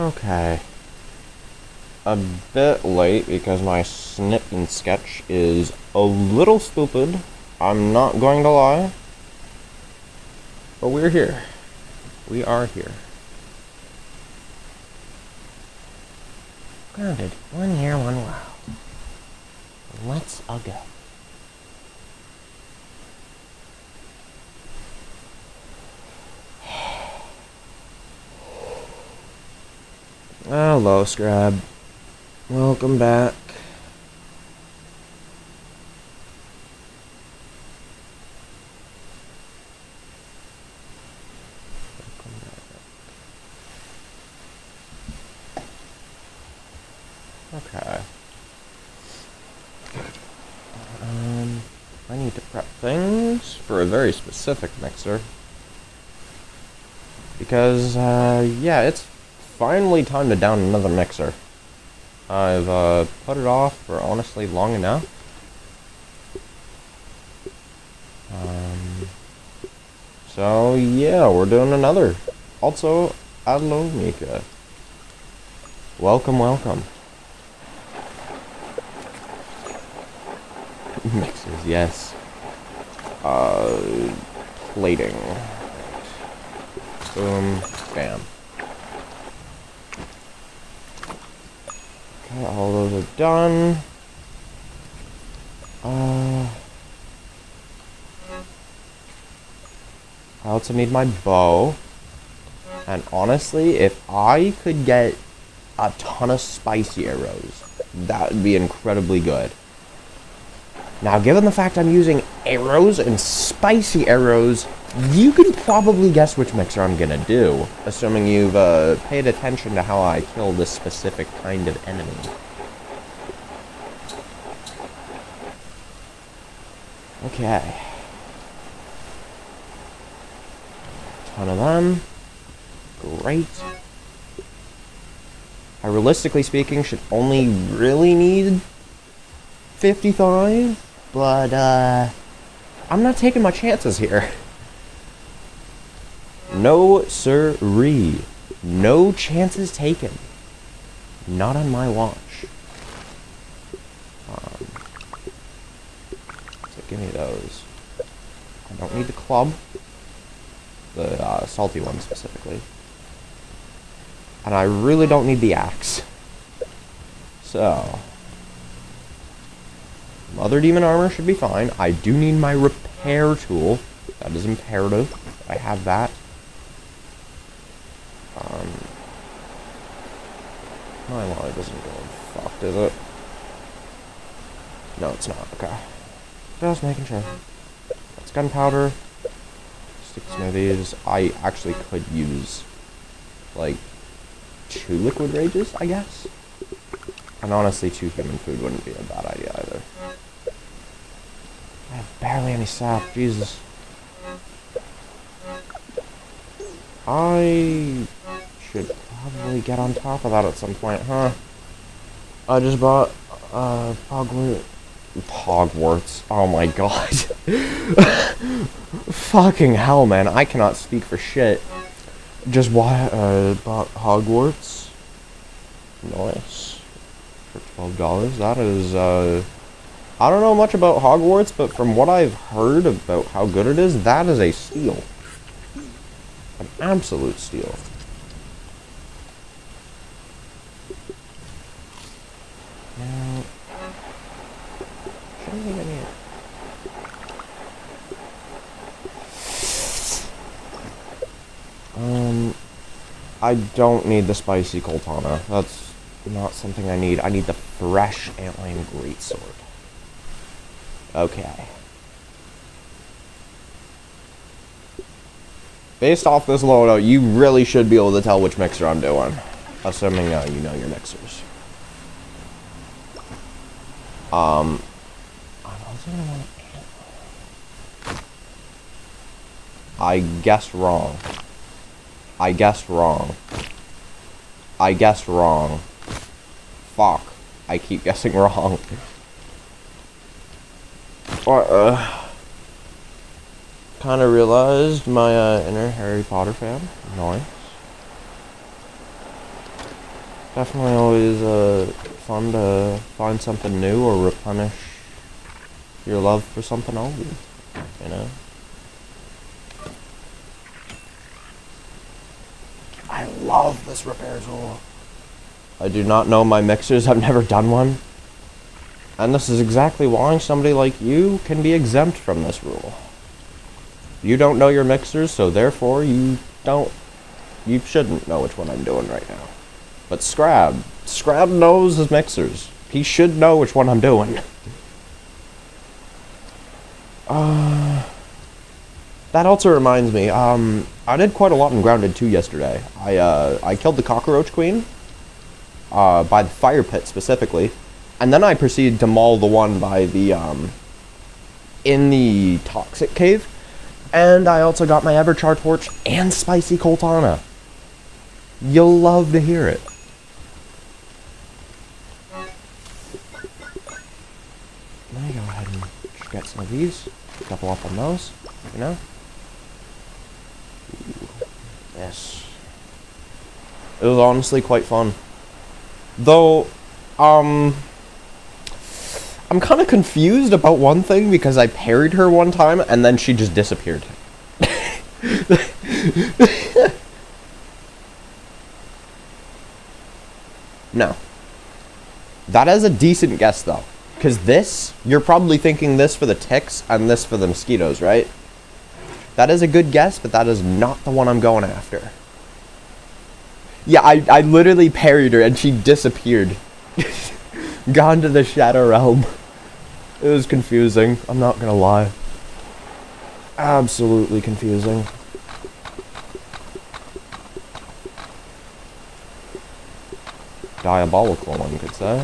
Okay. A bit late because my snip and sketch is a little stupid. I'm not going to lie. But we're here. We are here. Grounded. 1 year, 1 world. Let's go. Hello, Scrab. Welcome back. Okay. I need to prep things for a very specific mixer. Because, yeah, it's finally time to down another mixer. I've, put it off for honestly long enough. So, yeah, we're doing another. Also, hello, Mika. Welcome, welcome. Mixers, yes. Plating. Boom, bam. Okay, all those are done. I also need my bow. And honestly, if I could get a ton of spicy arrows, that would be incredibly good. Now, given the fact I'm using arrows and spicy arrows, you can probably guess which mixer I'm gonna do, assuming you've paid attention to how I kill this specific kind of enemy. Okay. Ton of them. Great. I, realistically speaking, should only really need 55, but, I'm not taking my chances here. No sirree. No chances taken. Not on my watch. So give me those. I don't need the club. The, salty one specifically. And I really don't need the axe. So, Mother Demon armor should be fine. I do need my repair tool. That is imperative. I have that. My line doesn't go fucked, is it? No, it's not. Okay. Just making sure. That's gunpowder. Stick smoothies. I actually could use, like, 2 liquid rages, I guess. And honestly, 2 human food wouldn't be a bad idea either. I have barely any sap, Jesus. I should probably get on top of that at some point, huh? I just bought, Hogwarts. Oh my god. Fucking hell, man. I cannot speak for shit. Just bought Hogwarts. Nice. For $12. That is, I don't know much about Hogwarts, but from what I've heard about how good it is, that is a steal. An absolute steal. Now, shouldn't we get any... I don't need the spicy Coltana. That's not something I need. I need the fresh Antlion Greatsword. Okay. Based off this loadout, you really should be able to tell which mixer I'm doing. Assuming you know your mixers. I'm also gonna want Antlion. I guessed wrong. I guessed wrong. I guessed wrong. Fuck. I keep guessing wrong. Kind of realized my inner Harry Potter fan. Nice. Definitely always fun to find something new or replenish your love for something old, you know? I love this repair tool. I do not know my mixers, I've never done one. And this is exactly why somebody like you can be exempt from this rule. You don't know your mixers, so therefore you shouldn't know which one I'm doing right now. But Scrab knows his mixers. He should know which one I'm doing. That also reminds me, I did quite a lot in Grounded 2 yesterday. I killed the cockroach queen, by the fire pit specifically, and then I proceeded to maul the one by the, in the toxic cave, and I also got my Everchar torch and spicy Coltana. You'll love to hear it. Let me go ahead and get some of these, double up on those, you know? Yes. It was honestly quite fun. Though, I'm kind of confused about one thing because I parried her one time and then she just disappeared. No. That is a decent guess though. Because this, you're probably thinking this for the ticks and this for the mosquitoes, right? That is a good guess, but that is not the one I'm going after. Yeah, I literally parried her and she disappeared. Gone to the Shadow Realm. It was confusing, I'm not gonna lie. Absolutely confusing. Diabolical, one could say.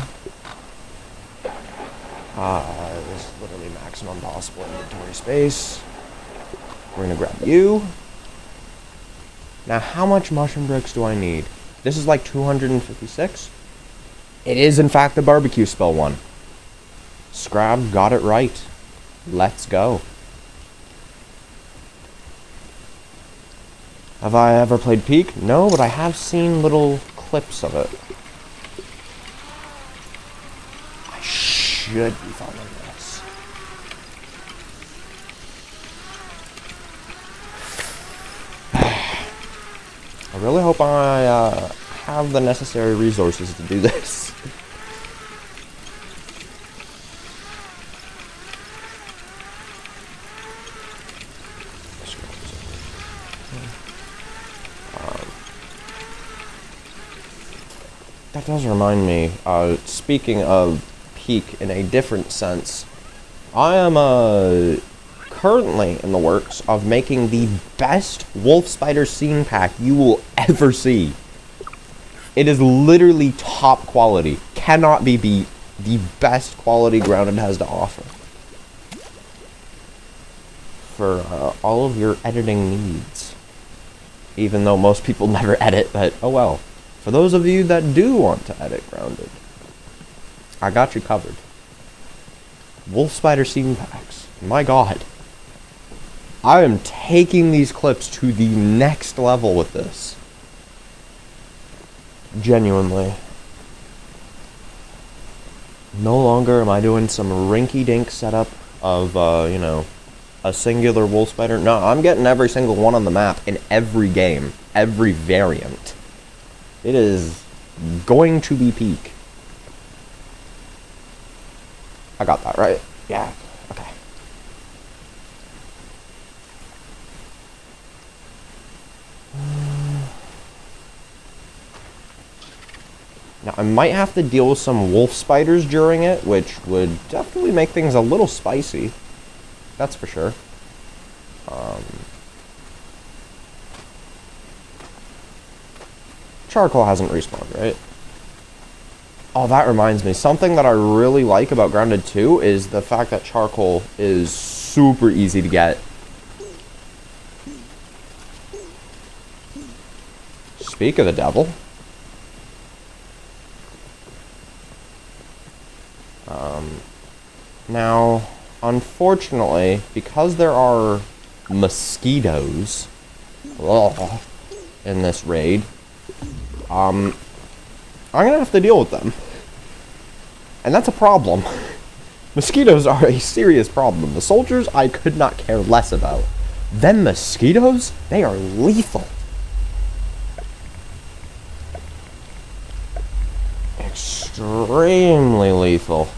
This is literally maximum possible inventory space. We're gonna grab you. Now, how much mushroom bricks do I need? This is like 256? It is, in fact, the barbecue spell one. Scrab got it right. Let's go. Have I ever played Peak? No, but I have seen little clips of it. I should be following this. I really hope I have the necessary resources to do this. That does remind me, speaking of Peak in a different sense, I am currently in the works of making the best wolf spider scene pack you will ever see. It is literally top quality. Cannot be beat. The best quality Grounded has to offer. For all of your editing needs. Even though most people never edit, but oh well. For those of you that do want to edit Grounded, I got you covered. Wolf spider scene packs. My god. I am taking these clips to the next level with this. Genuinely. No longer am I doing some rinky-dink setup of, you know, a singular wolf spider. No, I'm getting every single one on the map in every game. Every variant. It is going to be Peak. I got that right. Yeah. Okay. Now, I might have to deal with some wolf spiders during it, which would definitely make things a little spicy. That's for sure. Charcoal hasn't respawned, right? Oh, that reminds me. Something that I really like about Grounded 2 is the fact that charcoal is super easy to get. Speak of the devil. Now, unfortunately, because there are mosquitoes in this raid, I'm gonna have to deal with them. And that's a problem. Mosquitoes are a serious problem. The soldiers I could not care less about. Them mosquitoes, they are lethal. Extremely lethal.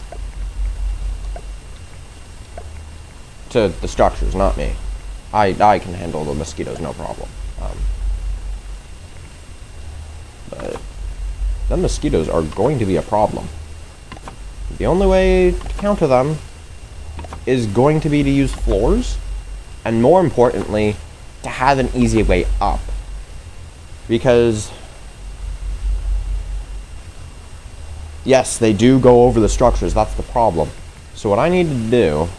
To the structures, not me. I can handle the mosquitoes, no problem. But the mosquitoes are going to be a problem. The only way to counter them is going to be to use floors, and more importantly, to have an easy way up. Because, yes, they do go over the structures, that's the problem. So what I need to do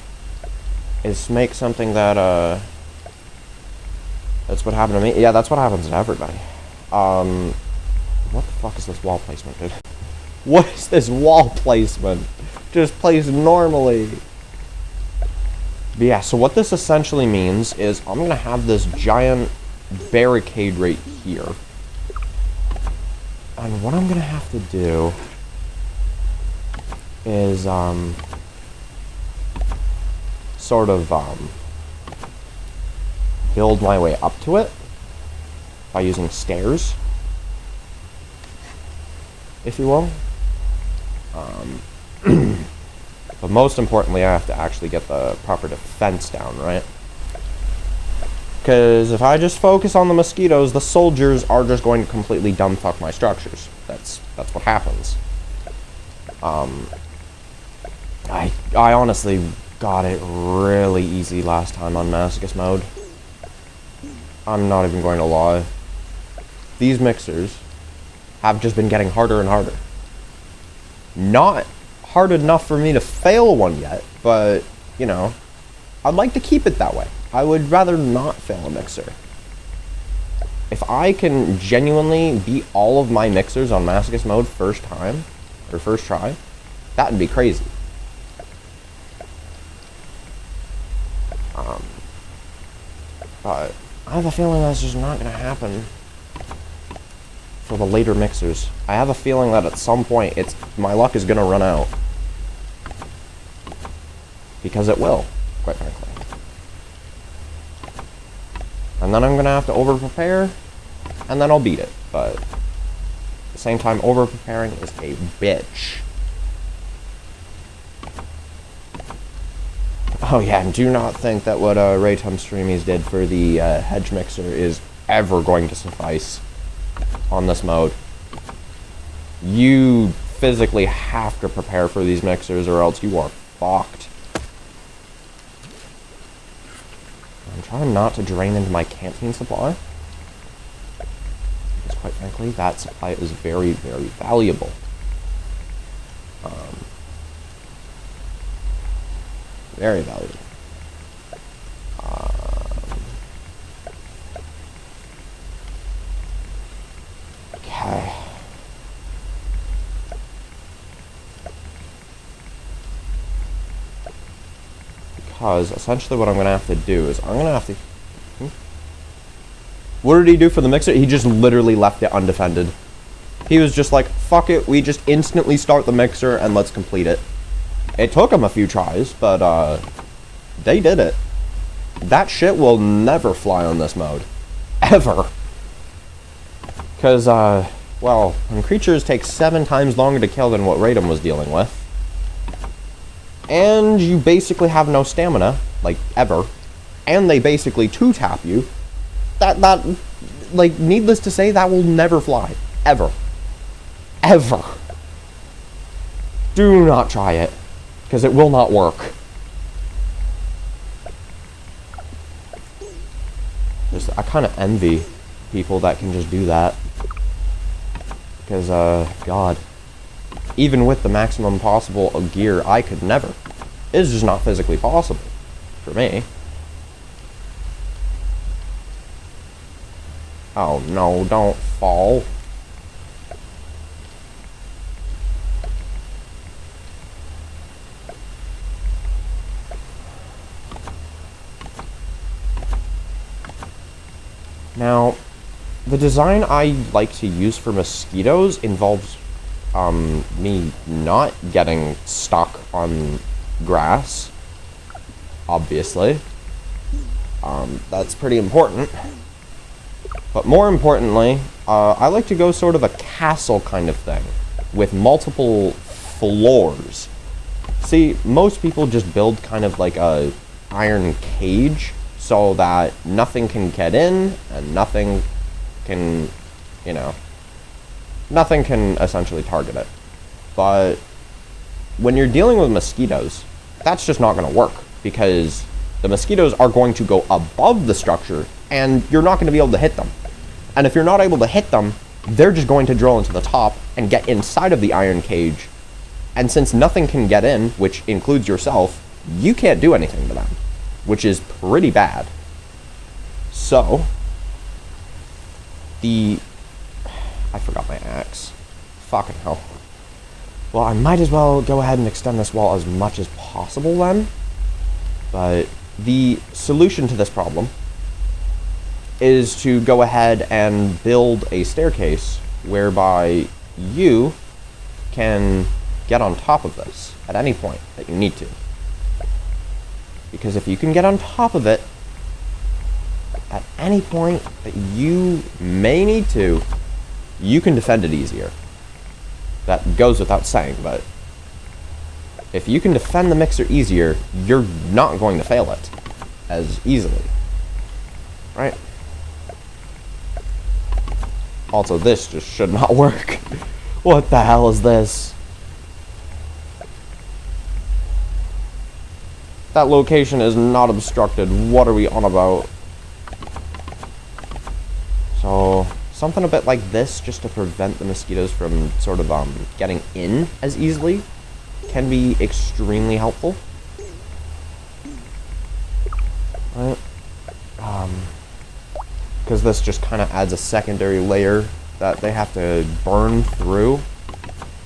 is make something that, that's what happened to me. Yeah, that's what happens to everybody. What the fuck is this wall placement, dude? What is this wall placement? Just placed normally. But yeah, so what this essentially means is I'm gonna have this giant barricade right here. And what I'm gonna have to do is, sort of, build my way up to it by using stairs, if you will. But most importantly, I have to actually get the proper defense down, right? Because if I just focus on the mosquitoes, the soldiers are just going to completely dumbfuck my structures. That's what happens. I honestly got it really easy last time on masochist mode. I'm not even going to lie. These mixers have just been getting harder and harder. Not hard enough for me to fail one yet, but, you know, I'd like to keep it that way. I would rather not fail a mixer. If I can genuinely beat all of my mixers on masochist mode first time, or first try, that would be crazy. But I have a feeling that's just not going to happen for the later mixers. I have a feeling that at some point my luck is going to run out. Because it will, quite frankly. And then I'm going to have to over-prepare, and then I'll beat it. But at the same time, over-preparing is a bitch. Oh yeah, and do not think that what Raytum Streamies did for the hedge mixer is ever going to suffice on this mode. You physically have to prepare for these mixers or else you are fucked. I'm trying not to drain into my canteen supply. Because quite frankly, that supply is very, very valuable. Very valuable. Okay. Because essentially what I'm going to have to do is I'm going to have to... What did he do for the mixer? He just literally left it undefended. He was just like, fuck it, we just instantly start the mixer and let's complete it. It took him a few tries, but, they did it. That shit will never fly on this mode. Ever. Because, well, when creatures take 7 times longer to kill than what Raiden was dealing with, and you basically have no stamina, like, ever, and they basically 2-tap you, that, like, needless to say, that will never fly. Ever. Ever. Do not try it. Because it will not work. I kind of envy people that can just do that. Because, God. Even with the maximum possible gear, I could never. It's just not physically possible. For me. Oh no, don't fall. Now, the design I like to use for mosquitoes involves me not getting stuck on grass, obviously. That's pretty important. But more importantly, I like to go sort of a castle kind of thing, with multiple floors. See, most people just build kind of like a iron cage, so that nothing can get in, and nothing can, you know, nothing can essentially target it. But when you're dealing with mosquitoes, that's just not going to work, because the mosquitoes are going to go above the structure, and you're not going to be able to hit them. And if you're not able to hit them, they're just going to drill into the top and get inside of the iron cage. And since nothing can get in, which includes yourself, you can't do anything to them, which is pretty bad. So, I forgot my axe. Fucking hell. Well, I might as well go ahead and extend this wall as much as possible then. But the solution to this problem is to go ahead and build a staircase whereby you can get on top of this at any point that you need to. Because if you can get on top of it at any point that you may need to, you can defend it easier. That goes without saying, but if you can defend the mixer easier, you're not going to fail it as easily. Right? Also, this just should not work. What the hell is this? That location is not obstructed. What are we on about? So, something a bit like this, just to prevent the mosquitoes from sort of getting in as easily, can be extremely helpful. Right? Because this just kind of adds a secondary layer that they have to burn through.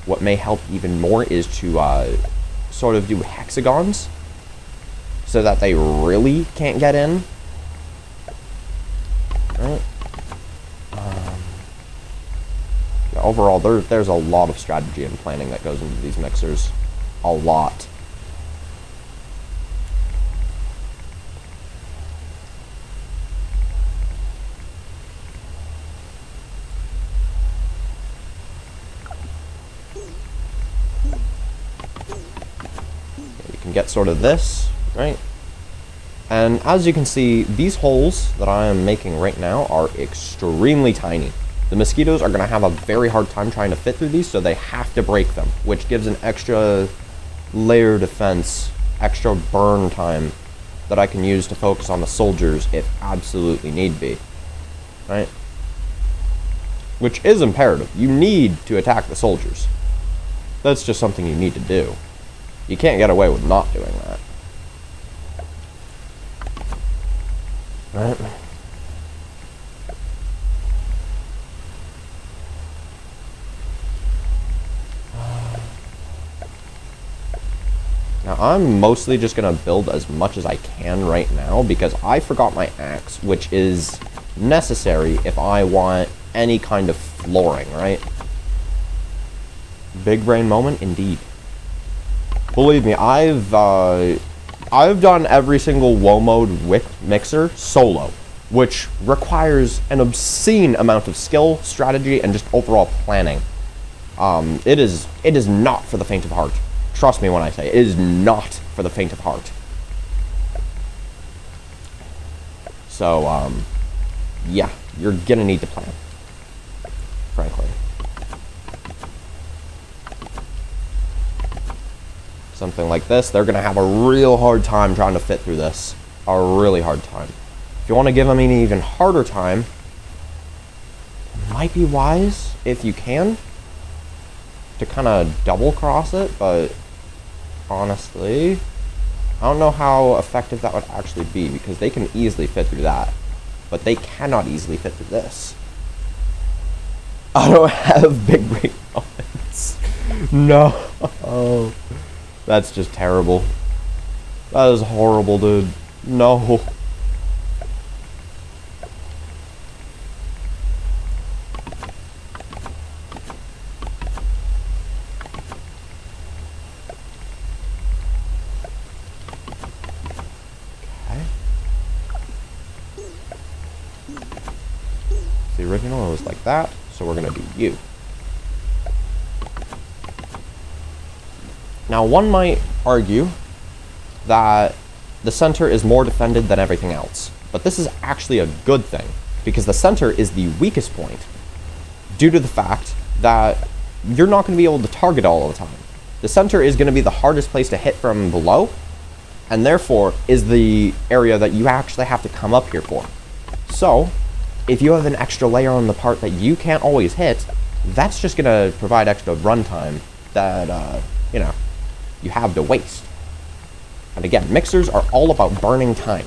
What may help even more is to sort of do hexagons, so that they really can't get in. Right? Yeah, overall, there's a lot of strategy and planning that goes into these mixers. A lot. You can get sort of this, right? And as you can see, these holes that I am making right now are extremely tiny. The mosquitoes are going to have a very hard time trying to fit through these, so they have to break them, which gives an extra layer defense, extra burn time that I can use to focus on the soldiers if absolutely need be. Right? Which is imperative. You need to attack the soldiers. That's just something you need to do. You can't get away with not doing that. Right? Now, I'm mostly just going to build as much as I can right now because I forgot my axe, which is necessary if I want any kind of flooring, right? Big brain moment, indeed. Believe me, I've done every every WoW mode mixer solo, which requires an obscene amount of skill, strategy, and just overall planning. It is not for the faint of heart. Trust me when I say it is not for the faint of heart. So, yeah, you're gonna need to plan, frankly. Something like this, they're gonna have a real hard time trying to fit through this. A really hard time. If you want to give them an even harder time, it might be wise, if you can, to kind of double cross it, but honestly, I don't know how effective that would actually be, because they can easily fit through that, but they cannot easily fit through this. I don't have big brain moments. No. That's just terrible. That is horrible, dude. No. original, it was like that. So we're going to do you. Now, one might argue that the center is more defended than everything else. But this is actually a good thing, because the center is the weakest point, due to the fact that you're not going to be able to target all the time. The center is going to be the hardest place to hit from below, and therefore is the area that you actually have to come up here for. So, if you have an extra layer on the part that you can't always hit, that's just going to provide extra runtime that, you have to waste. And again, mixers are all about burning time.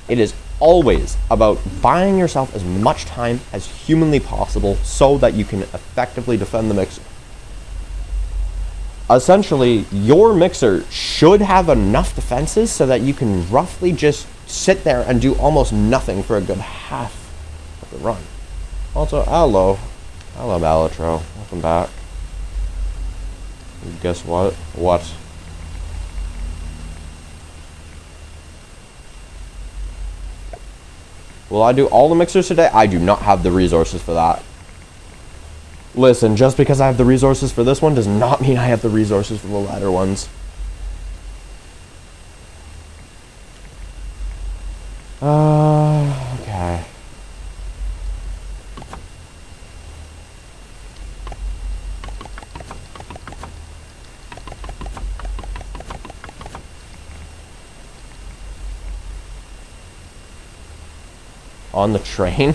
It is always about buying yourself as much time as humanly possible so that you can effectively defend the mixer. Essentially, your mixer should have enough defenses so that you can roughly just sit there and do almost nothing for a good half of the run. Also, hello. Hello, Balatro. Welcome back. Guess what? What? Will I do all the mixers today? I do not have the resources for that. Listen, just because I have the resources for this one does not mean I have the resources for the latter ones. Okay. On the train?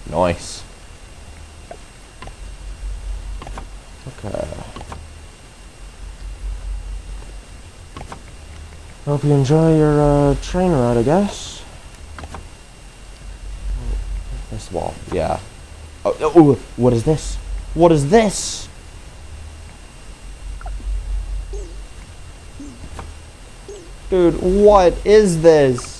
Nice. Okay. Hope you enjoy your train ride, I guess. This wall, yeah. Oh, what is this? What is this? Dude, what is this?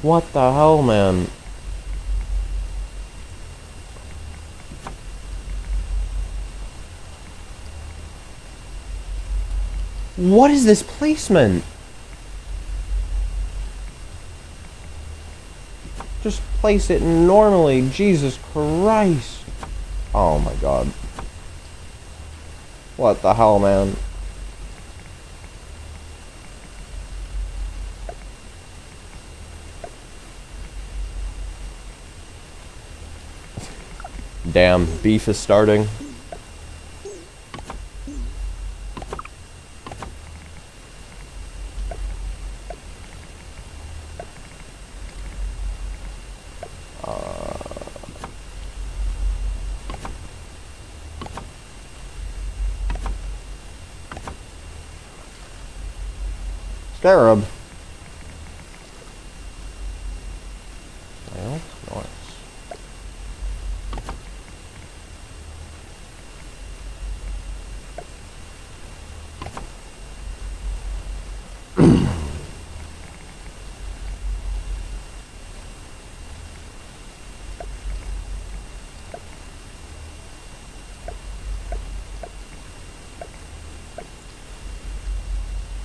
What the hell, man? What is this placement? Just place it normally. Jesus Christ. Oh my god. What the hell, man? Damn, beef is starting. Scarab. Well, nice.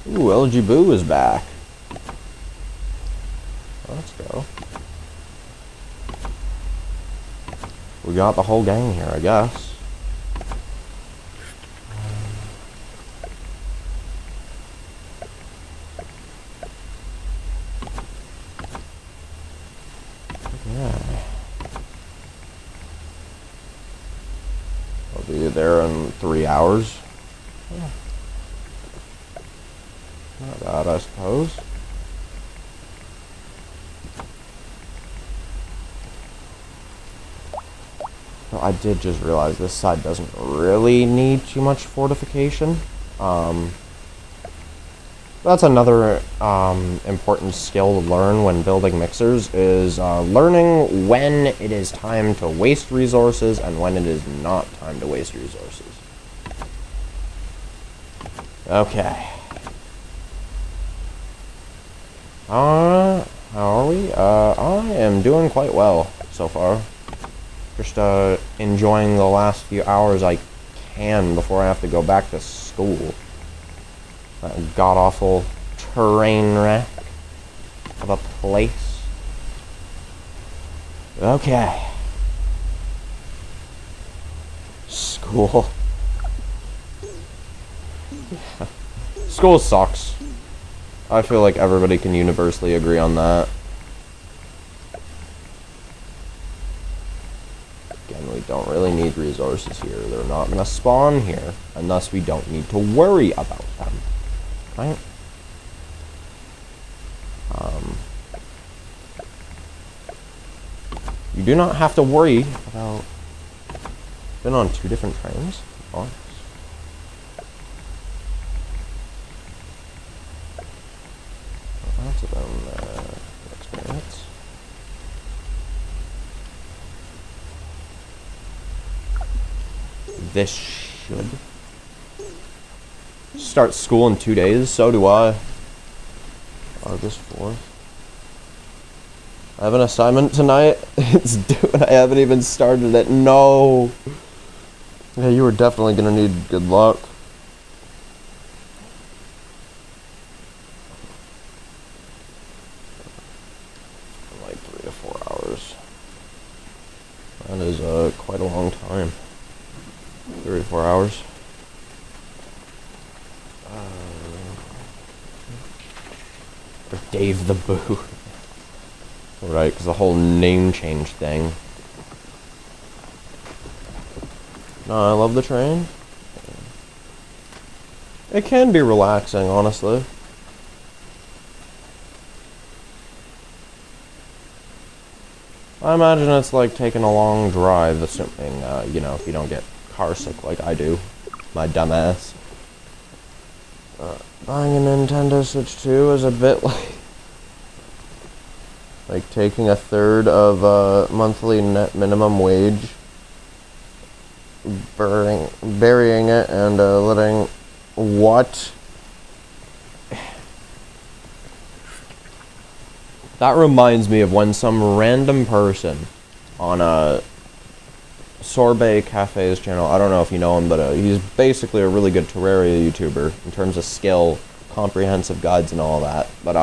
Ooh, LG Boo is back. Let's go. We got the whole gang here, I guess. Okay. I'll be there in 3 hours. Yeah. Not bad, I suppose. So I did just realize this side doesn't really need too much fortification. That's another important skill to learn when building mixers is learning when it is time to waste resources and when it is not time to waste resources. Okay. How are we? I am doing quite well so far. Just enjoying the last few hours I can before I have to go back to school. That god-awful train wreck of a place. Okay. School. School sucks. I feel like everybody can universally agree on that. Again, we don't really need resources here. They're not going to spawn here, and thus we don't need to worry about them. Right? You do not have to worry about... Been on 2 different trains? Oh. That's about experience. This should start school in 2 days. So do I. August 4th. I have an assignment tonight. It's due and I haven't even started it. No. Yeah, you are definitely gonna need good luck. Like 3 to 4 hours. That is quite a long time. 3 to 4 hours. Or Dave the Boo. Right, because the whole name change thing. No, I love the train. It can be relaxing, honestly. I imagine it's like taking a long drive, assuming, you know, if you don't get car sick like I do. My dumbass. Buying a Nintendo Switch 2 is a bit like taking a third of monthly net minimum wage, burying it, and letting what? That reminds me of when some random person on a Sorbet Cafe's channel, I don't know if you know him, but he's basically a really good Terraria YouTuber in terms of skill, comprehensive guides, and all that. But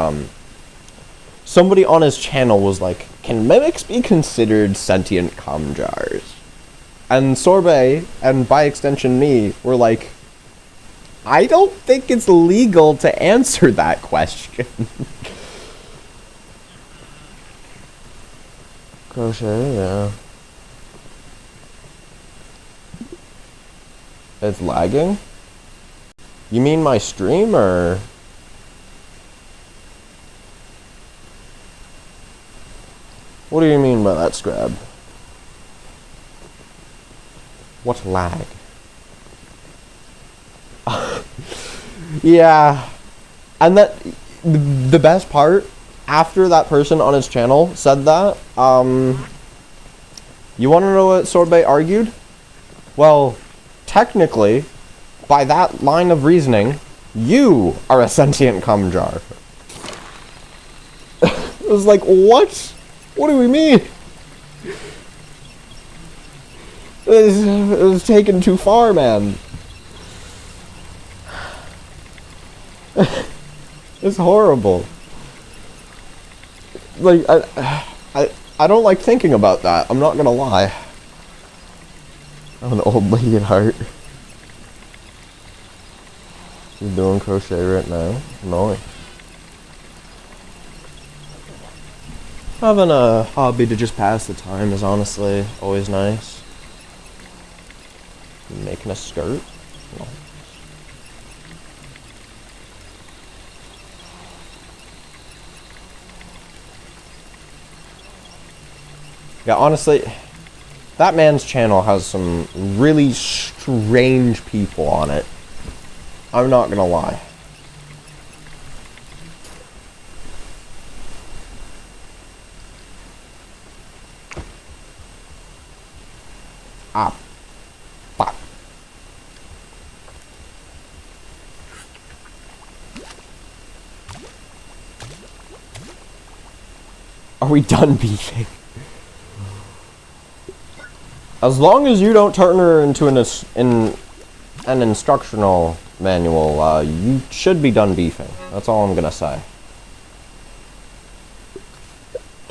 somebody on his channel was like, "Can mimics be considered sentient cum jars?" And Sorbet, and by extension me, were like, "I don't think it's legal to answer that question." Crochet, yeah. It's lagging? You mean my stream, or? What do you mean by that, Scrab? What lag? Yeah. And that, the best part, after that person on his channel said that, you want to know what Sorbet argued? Well, technically, by that line of reasoning, you are a sentient cum jar. It was like, what? What do we mean? It was taken too far, man. It's horrible. Like, I don't like thinking about that. I'm not gonna lie. I'm an old lady at heart. She's doing crochet right now. Nice. Having a hobby to just pass the time is honestly always nice. Making a skirt. No. Yeah, honestly, that man's channel has some really strange people on it. I'm not gonna lie. Ah. Fuck. Are we done beefing? As long as you don't turn her into an instructional manual, you should be done beefing. That's all I'm gonna say.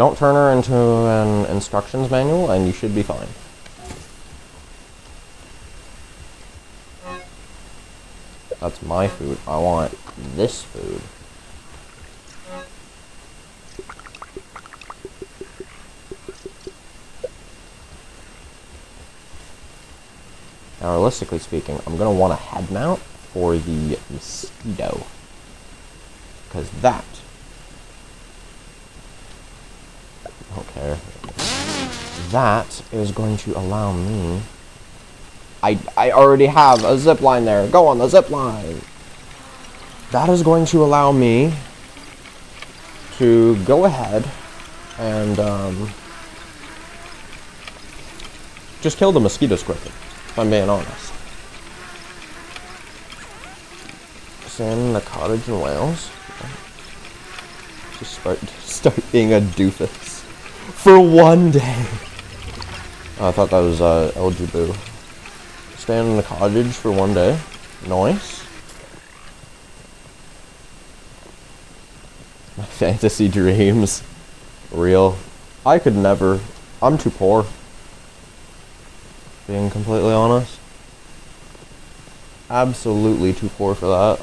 Don't turn her into an instructions manual, and you should be fine. That's my food. I want this food. Now, realistically speaking, I'm going to want a head mount for the mosquito. Because that... I don't care. That is going to allow me... I already have a zip line there. Go on the zip line. That is going to allow me to go ahead and just kill the mosquitoes quicker, if I'm being honest. Staying in the cottage in Wales. Just start being a doofus for one day. Oh, I thought that was Eljabu. Staying in the cottage for one day. Nice. My fantasy dreams. Real. I could never. I'm too poor. Being completely honest. Absolutely too poor for that.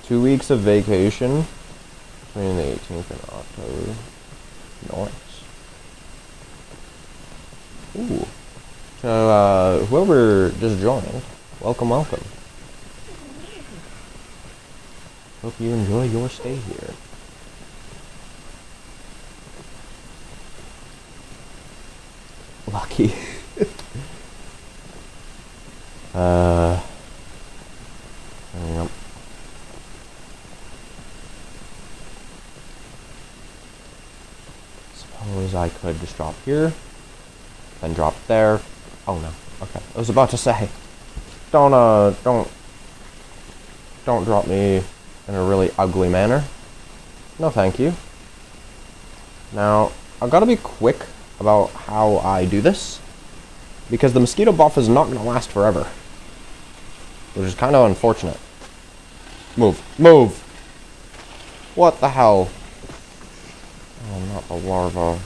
2 weeks of vacation between the 18th and October. Nice. Ooh. So, whoever just joined, welcome, welcome. Hope you enjoy your stay here. Lucky. Yep. Suppose I could just drop here, then drop there. Oh no. Okay. I was about to say, don't drop me in a really ugly manner. No, thank you. Now, I've got to be quick about how I do this, because the mosquito buff is not going to last forever, which is kind of unfortunate. Move. Move! What the hell? Oh, not the larva.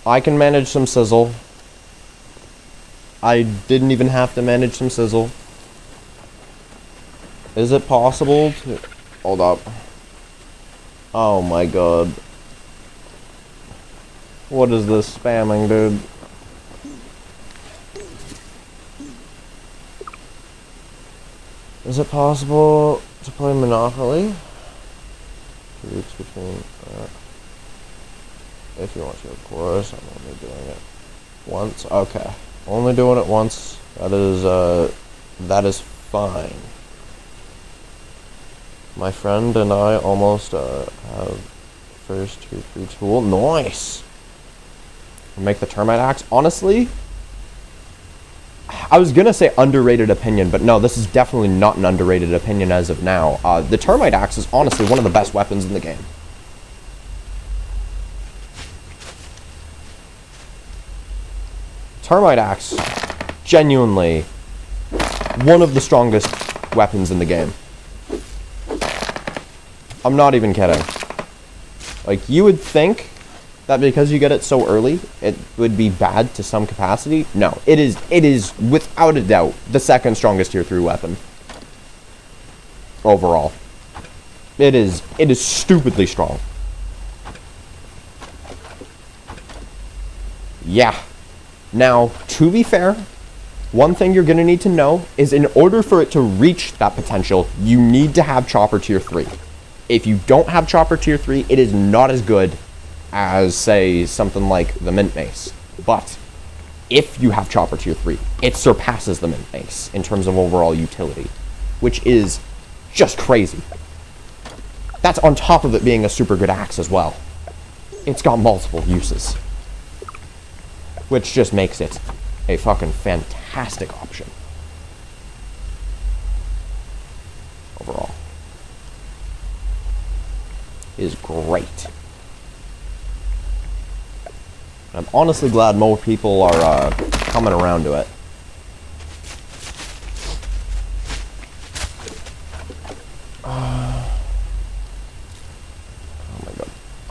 I can manage some sizzle. I didn't even have to manage some sizzle. Is it possible to... Hold up. Oh my god. What is this spamming, dude? Is it possible to play Monopoly? 2 weeks between... if you want to, of course. I'm only doing it once. Okay. Only doing it once. That is fine. My friend and I almost have first tier 3 tool. Nice! Make the termite axe. Honestly, I was gonna say underrated opinion, but no, this is definitely not an underrated opinion as of now. The termite axe is honestly one of the best weapons in the game. Termite axe, genuinely one of the strongest weapons in the game. I'm not even kidding. Like, you would think that because you get it so early, it would be bad to some capacity. No, it is without a doubt the second strongest tier 3 weapon overall. It is stupidly strong. Yeah. Now, to be fair, one thing you're gonna need to know is in order for it to reach that potential, you need to have chopper tier 3. If you don't have chopper tier 3, it is not as good as, say, something like the mint mace. But if you have chopper tier 3, it surpasses the mint mace in terms of overall utility, which is just crazy. That's on top of it being a super good axe as well. It's got multiple uses, which just makes it a fucking fantastic option overall. It is great. I'm honestly glad more people are coming around to it.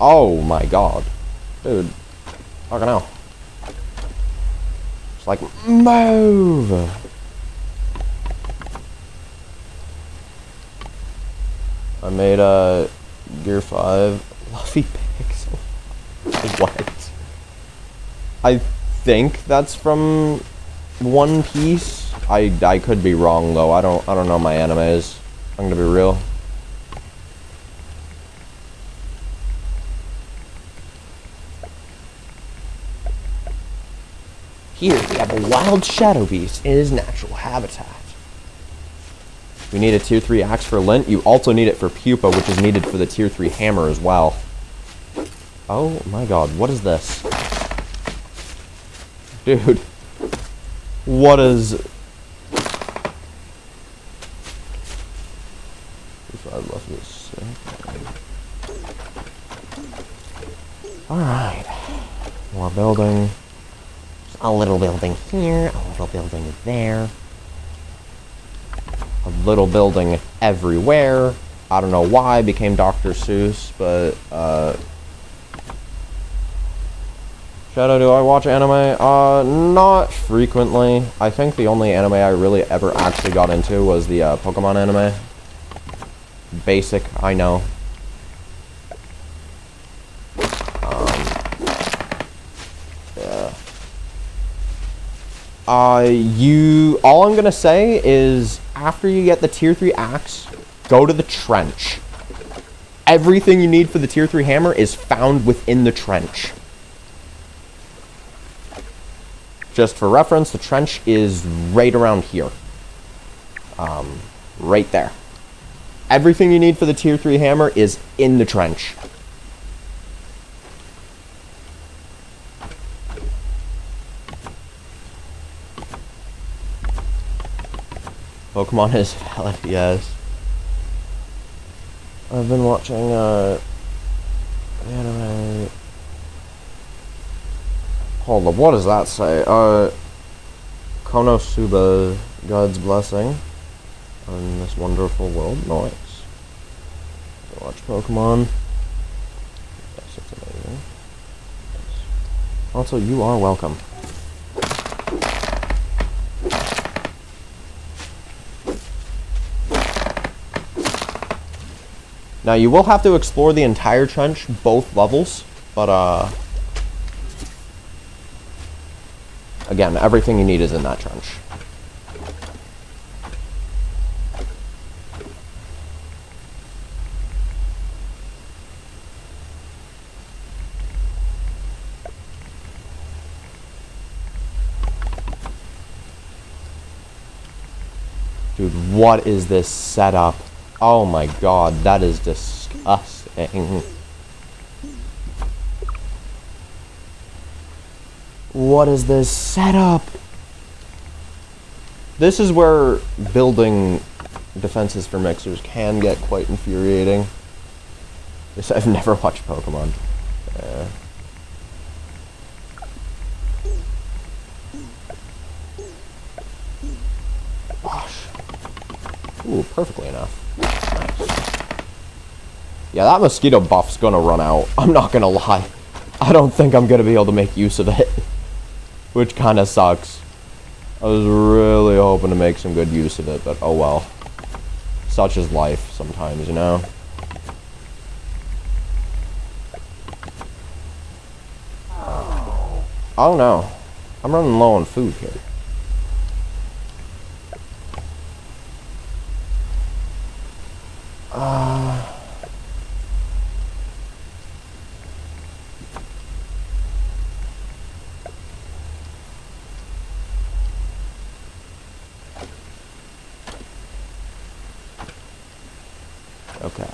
Oh my god. Dude. Fucking hell. It's like, move! I made a Gear 5 Fluffy Pixel. What? I think that's from One Piece. I could be wrong though. I don't know my animes. I'm gonna be real. Here we have a wild shadow beast in his natural habitat. We need a tier 3 axe for lint. You also need it for pupa, which is needed for the tier 3 hammer as well. Oh my god, what is this? Dude. What is... Alright. More building. A little building here, a little building there. A little building everywhere. I don't know why I became Dr. Seuss, but, Shadow, do I watch anime? Not frequently. I think the only anime I really ever actually got into was the, Pokemon anime. Basic, I know. All I'm gonna say is, after you get the tier 3 axe, go to the trench. Everything you need for the tier 3 hammer is found within the trench. Just for reference, the trench is right around here. Right there. Everything you need for the tier 3 hammer is in the trench. Pokemon is valid, yes. I've been watching, anime... Hold up, what does that say? Konosuba, God's blessing on this wonderful world. Nice. Watch Pokemon. Yes, it's amazing. Yes. Also, you are welcome. Now, you will have to explore the entire trench, both levels, but, again, everything you need is in that trench. Dude, what is this setup? Oh my god, that is disgusting. What is this setup? This is where building defenses for mixers can get quite infuriating. I've never watched Pokemon. Gosh. Ooh, perfectly enough. Yeah, that mosquito buff's gonna run out. I'm not gonna lie. I don't think I'm gonna be able to make use of it. Which kinda sucks. I was really hoping to make some good use of it, but oh well. Such is life sometimes, you know? Oh no. I'm running low on food here. Okay.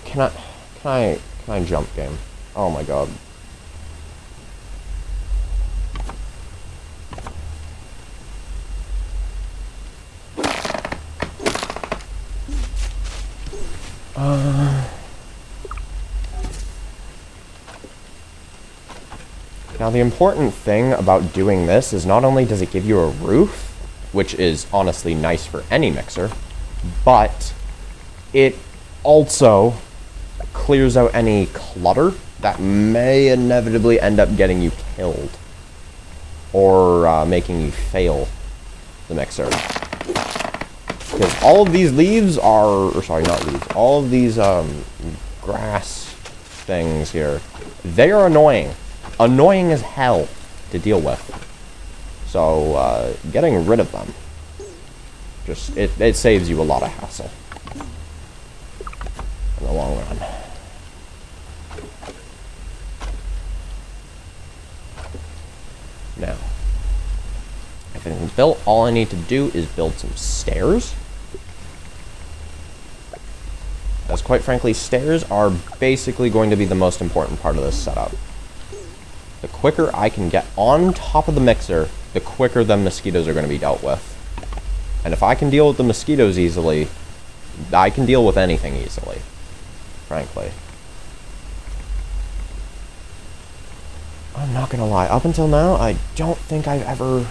Can I jump game? Oh my god. Now the important thing about doing this is not only does it give you a roof, which is honestly nice for any mixer, but it also clears out any clutter that may inevitably end up getting you killed or making you fail the mixer. Because all of these leaves are, or sorry, not leaves, all of these grass things here, they are annoying. Annoying as hell to deal with. So, getting rid of them, just, it saves you a lot of hassle in the long run. Now, everything's built, all I need to do is build some stairs. As quite frankly, stairs are basically going to be the most important part of this setup. The quicker I can get on top of the mixer, the quicker the mosquitoes are going to be dealt with. And if I can deal with the mosquitoes easily, I can deal with anything easily, frankly. I'm not going to lie, up until now, I don't think I've ever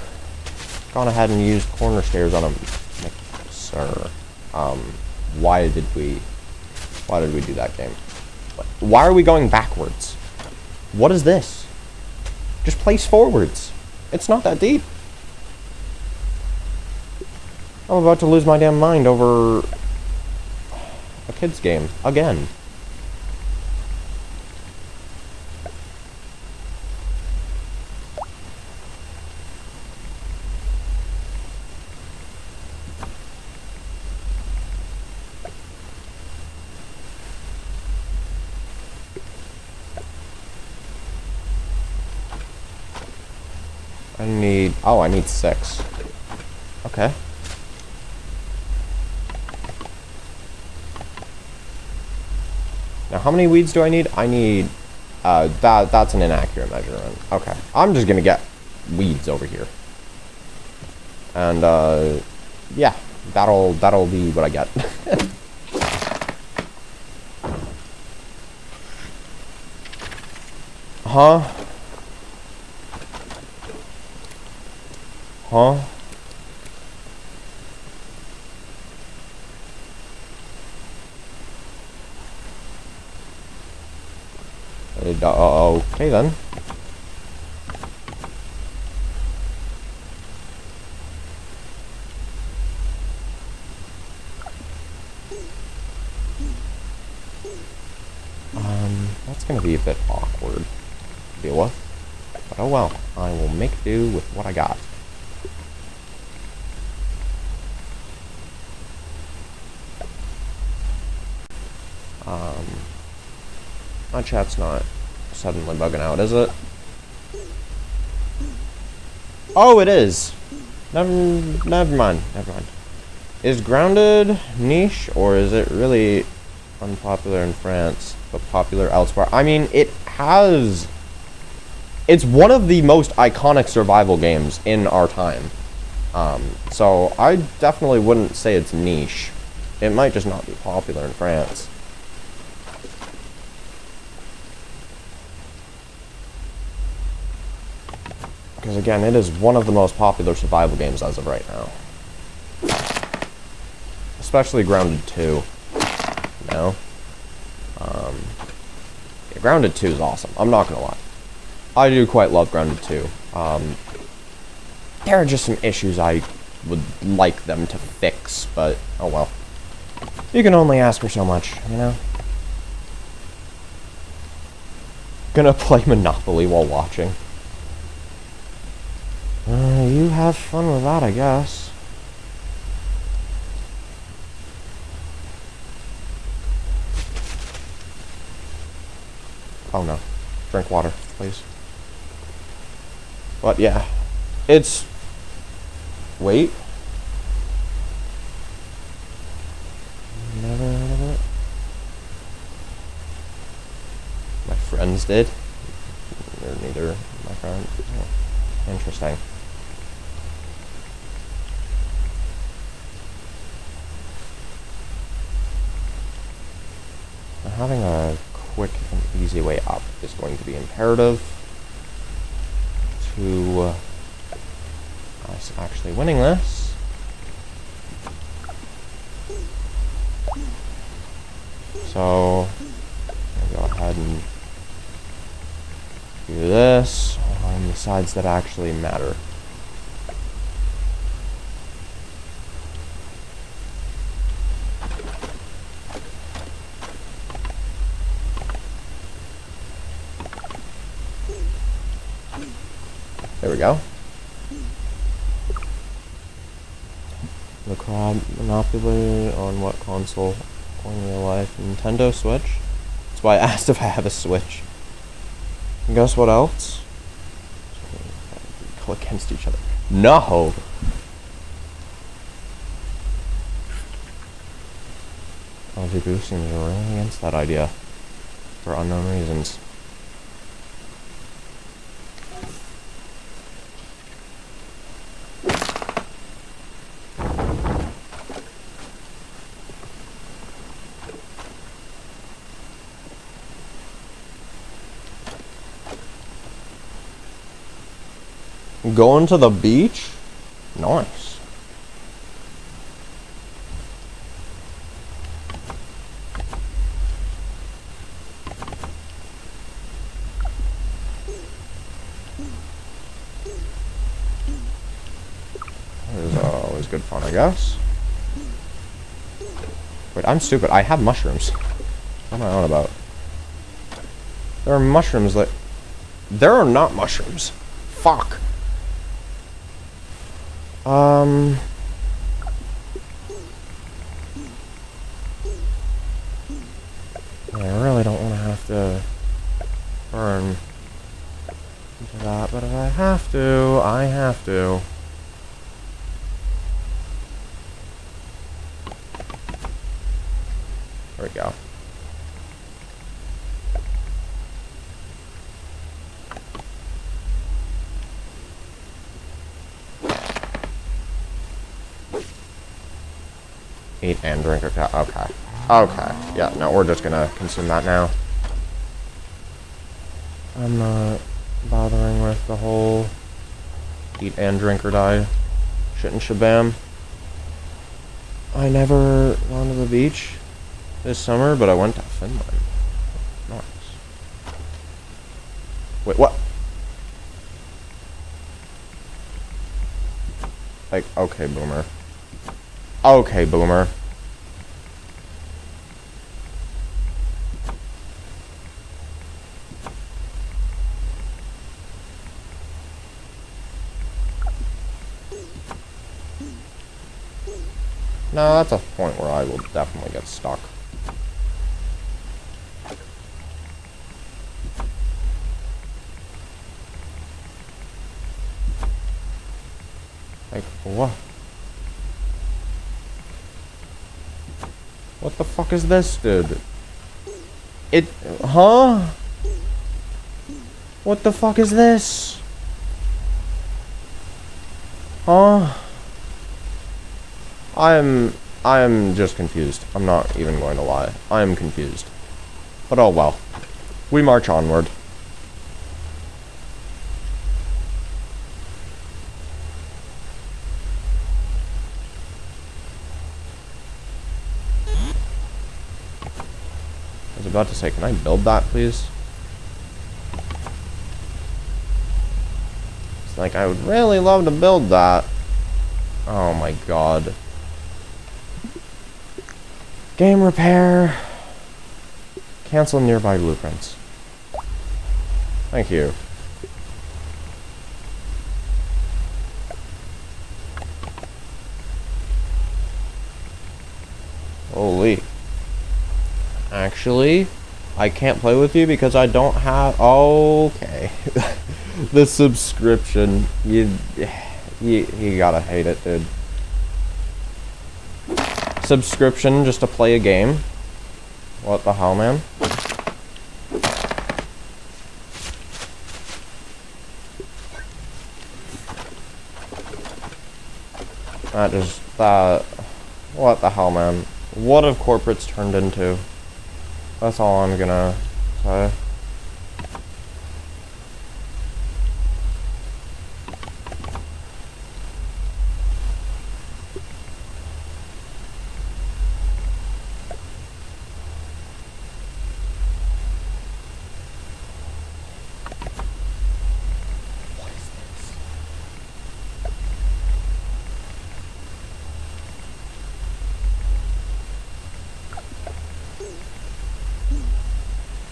gone ahead and used corner stairs on a mixer. Why did we do that game? Why are we going backwards? What is this? Just place forwards. It's not that deep. I'm about to lose my damn mind over a kid's game again. I need 6. Okay. Now, how many weeds do I need? I need, that's an inaccurate measurement. Okay. I'm just gonna get weeds over here. And, yeah. That'll be what I get. Huh? Huh? Okay then. That's gonna be a bit awkward to deal with. But oh well, I will make do with what I got. My chat's not suddenly bugging out, is it? Oh, it is! Never mind. Is grounded niche, or is it really unpopular in France, but popular elsewhere? I mean, it's one of the most iconic survival games in our time. So I definitely wouldn't say it's niche. It might just not be popular in France. Because again, it is one of the most popular survival games as of right now. Especially Grounded 2. You know? Yeah, Grounded 2 is awesome. I'm not gonna lie. I do quite love Grounded 2. There are just some issues I would like them to fix, but oh well. You can only ask for so much, you know? Gonna play Monopoly while watching. You have fun with that, I guess. Oh no. Drink water, please. But yeah. It's... Wait. Never heard of it. My friends did. Or neither my friends. Oh, interesting. Having a quick and easy way up is going to be imperative to us actually winning this. So, I'll go ahead and do this on the sides that actually matter. There we go. The crab monopoly on what console? In real life, Nintendo Switch. That's why I asked if I have a Switch. And guess what else? Go against each other. No. LG Boost seems really against that idea for unknown reasons. Going to the beach? Nice. That is always good fun, I guess. Wait, I'm stupid. I have mushrooms. What am I on about? There are mushrooms that... There are not mushrooms. Fuck. I really don't want to have to burn into that, but if I have to, I have to. There we go. Eat and drink. Okay. Okay. Okay. Yeah, no, we're just gonna consume that now. I'm not bothering with the whole eat and drink or die shit and shabam. I never gone to the beach this summer, but I went to Finland. Nice. Wait, what? Like, okay, boomer. Okay, boomer. No, that's a point where I will definitely get stuck. Like, what? What the fuck is this, dude? Huh? What the fuck is this? Huh? I am just confused. I'm not even going to lie. I am confused. But oh well. We march onward. I was about to say, can I build that, please? It's like, I would really love to build that. Oh my god. Game repair. Cancel nearby blueprints. Thank you. Holy. Actually, I can't play with you because I don't have... Okay. The subscription. You gotta hate it, dude. Subscription just to play a game. What the hell, man? What the hell, man? What have corporates turned into? That's all I'm gonna say.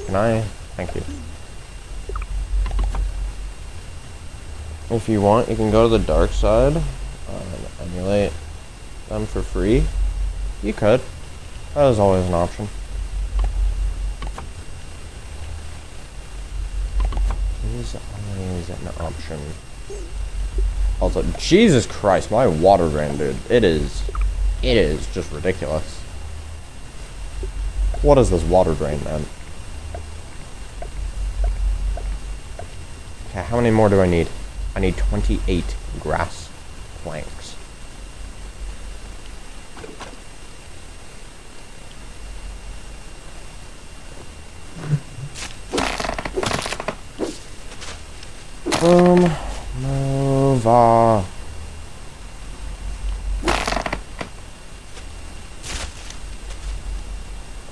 Can I? Thank you. If you want, you can go to the dark side and emulate them for free. You could. That is always an option. Is always an option. Also, Jesus Christ, my water drain, dude. It is just ridiculous. What is this water drain, man? Okay, how many more do I need? I need 28 grass planks. Boom. Move on.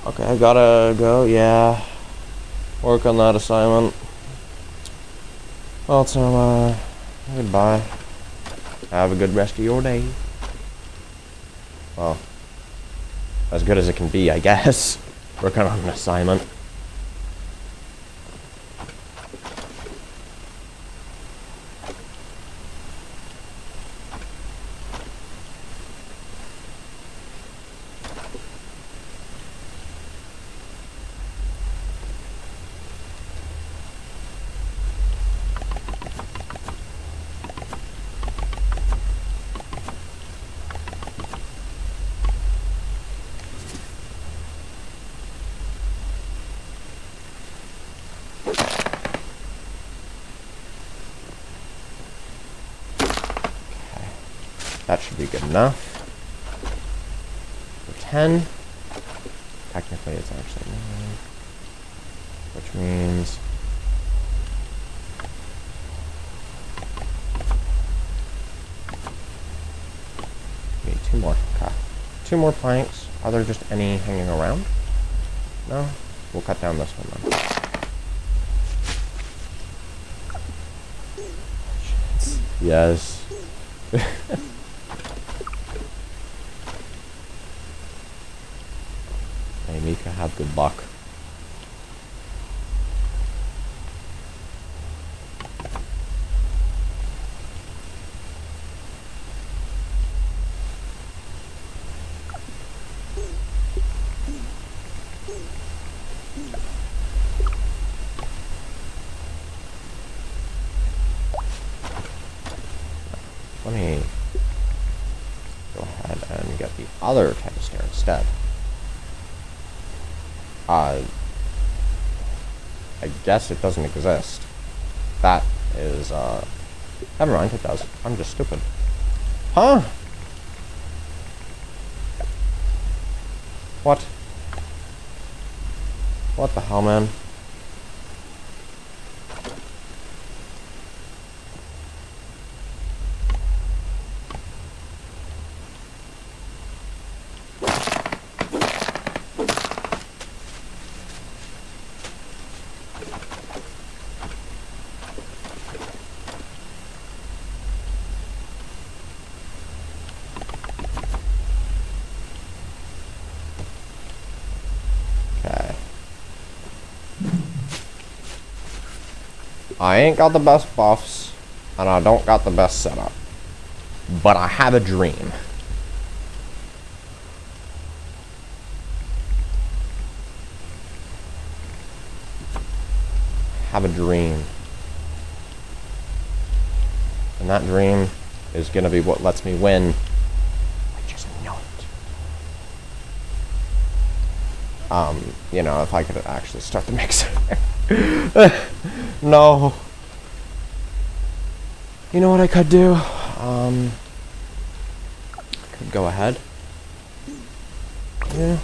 Okay, I gotta go, yeah. Work on that assignment. Well, so, goodbye. Have a good rest of your day. Well, as good as it can be, I guess. Working on an assignment. That should be good enough. For 10. Technically, it's actually 9. Which means... need 2 more. Okay. 2 more planks. Are there just any hanging around? No? We'll cut down this one then. Yes. Hey, Mika, have good luck. Let me go ahead and get the other type of stair instead. I guess it doesn't exist. That is, never mind, it does. I'm just stupid. Huh? What? What the hell, man? I ain't got the best buffs, and I don't got the best setup. But I have a dream. Have a dream. And that dream is gonna be what lets me win. I just know it. You know, if I could actually start the mixer. No. You know what I could do? I could go ahead. Yeah.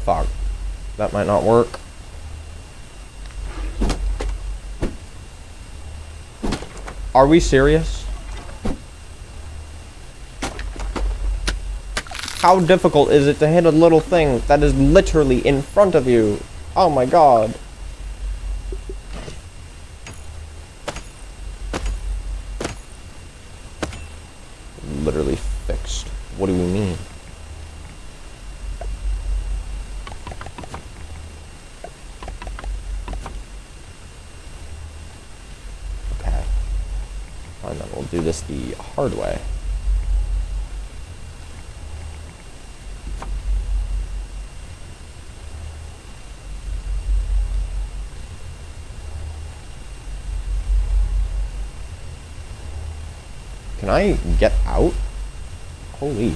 Fuck. That might not work. Are we serious? How difficult is it to hit a little thing that is literally in front of you? Oh my god. literally fixed. What do we mean? Okay. And then we'll do this the hard way. Can I get out? Holy.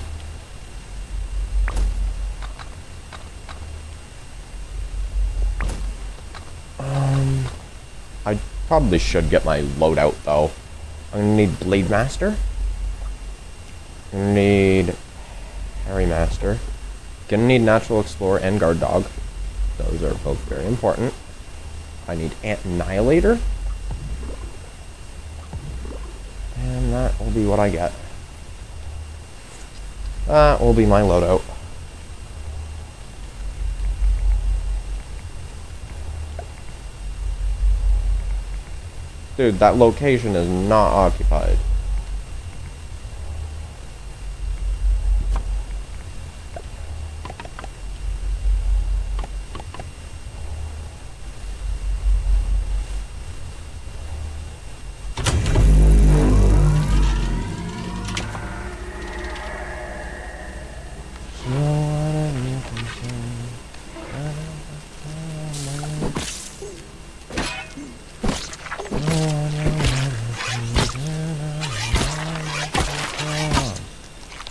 I probably should get my loadout though. I'm gonna need Blade Master. I'm gonna need Harry Master. Gonna need Natural Explorer and Guard Dog. Those are both very important. I need Ant Annihilator. And that will be what I get. That will be my loadout. Dude, that location is not occupied.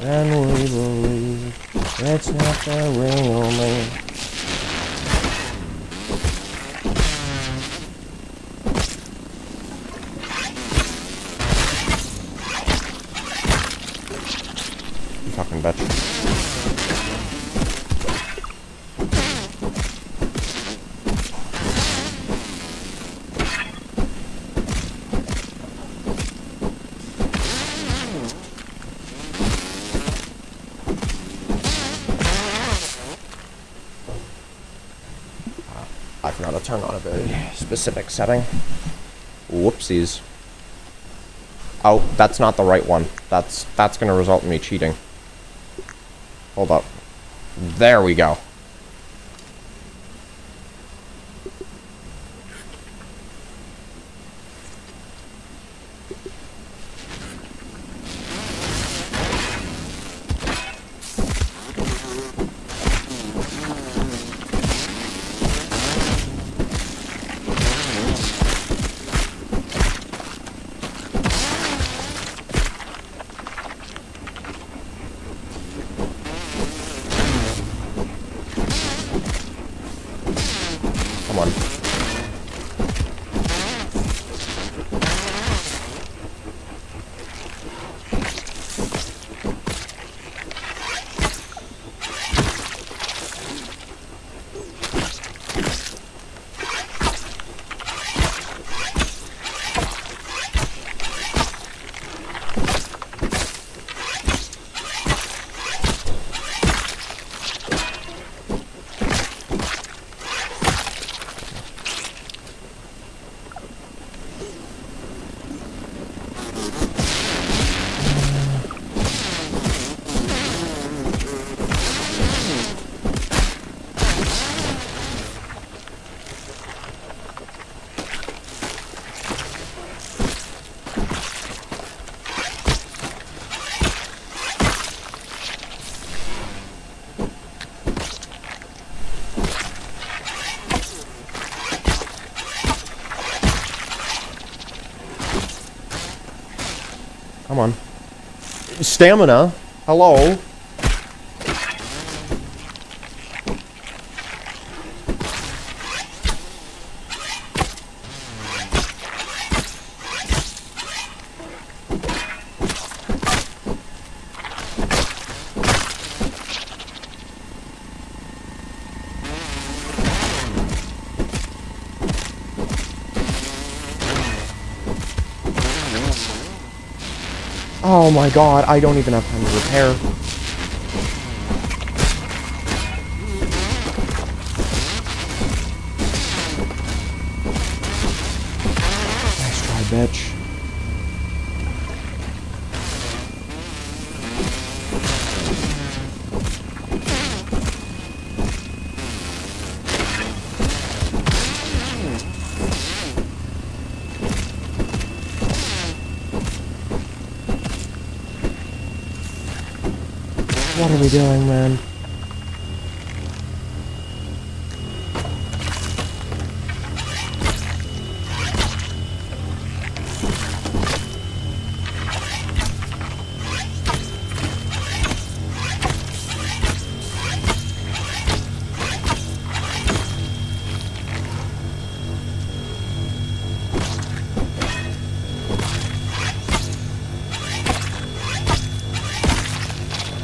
And we believe it's not the real me. You fucking bitch. I forgot to turn on a very specific setting. Whoopsies. Oh, that's not the right one. That's gonna result in me cheating. Hold up. There we go. Come on. Come on. Stamina. Hello. Oh my god, I don't even have time to repair. Nice try, bitch. What are we doing, man?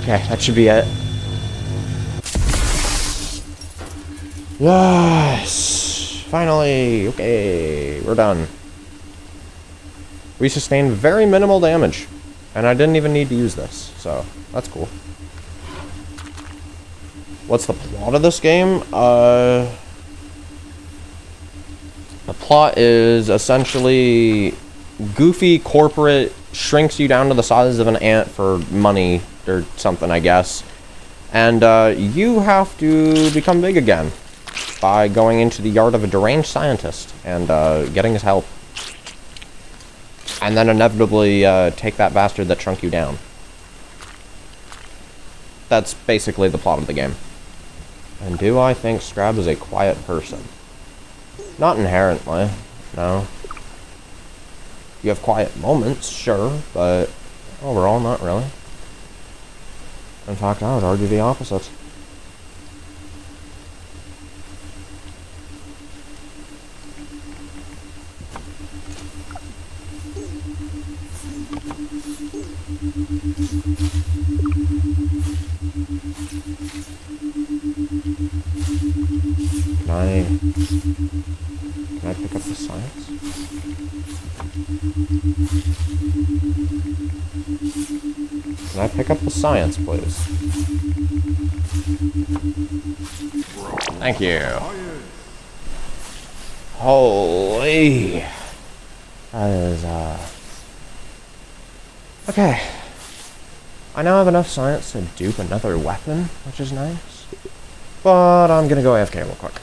Okay, that should be it. Yes! Finally! Okay, we're done. We sustained very minimal damage. And I didn't even need to use this, so that's cool. What's the plot of this game? The plot is essentially goofy corporate shrinks you down to the size of an ant for money or something, I guess. And you have to become big again by going into the yard of a deranged scientist and getting his help. And then inevitably take that bastard that shrunk you down. That's basically the plot of the game. And do I think Scrab is a quiet person? Not inherently, no. You have quiet moments, sure, but overall, not really. In fact, I would argue the opposite. Can I pick up the science? Can I pick up the science, please? Thank you. Holy. That is, okay. I now have enough science to dupe another weapon, which is nice. But I'm gonna go AFK real quick.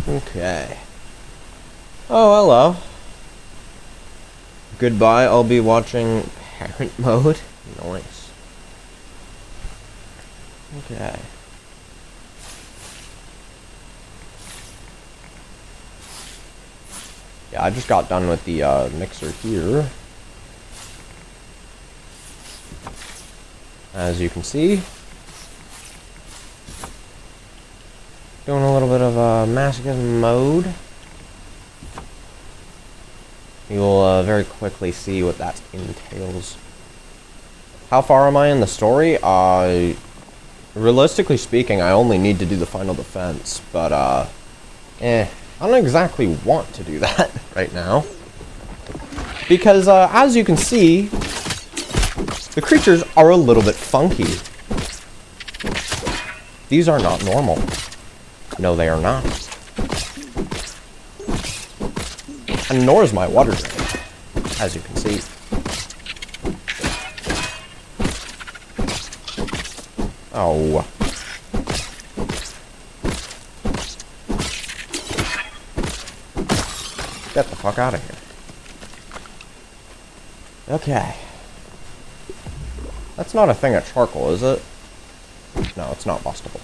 Okay. Oh, hello. Goodbye, I'll be watching parent mode. Nice. Okay. Yeah, I just got done with the mixer here. As you can see. Doing a little bit of masochism mode. You'll very quickly see what that entails. How far am I in the story? Realistically speaking, I only need to do the final defense, but I don't exactly want to do that right now. Because, as you can see, the creatures are a little bit funky. These are not normal. No, they are not. And nor is my water drain, as you can see. Oh. Get the fuck out of here. Okay. That's not a thing of charcoal, is it? No, it's not bustable.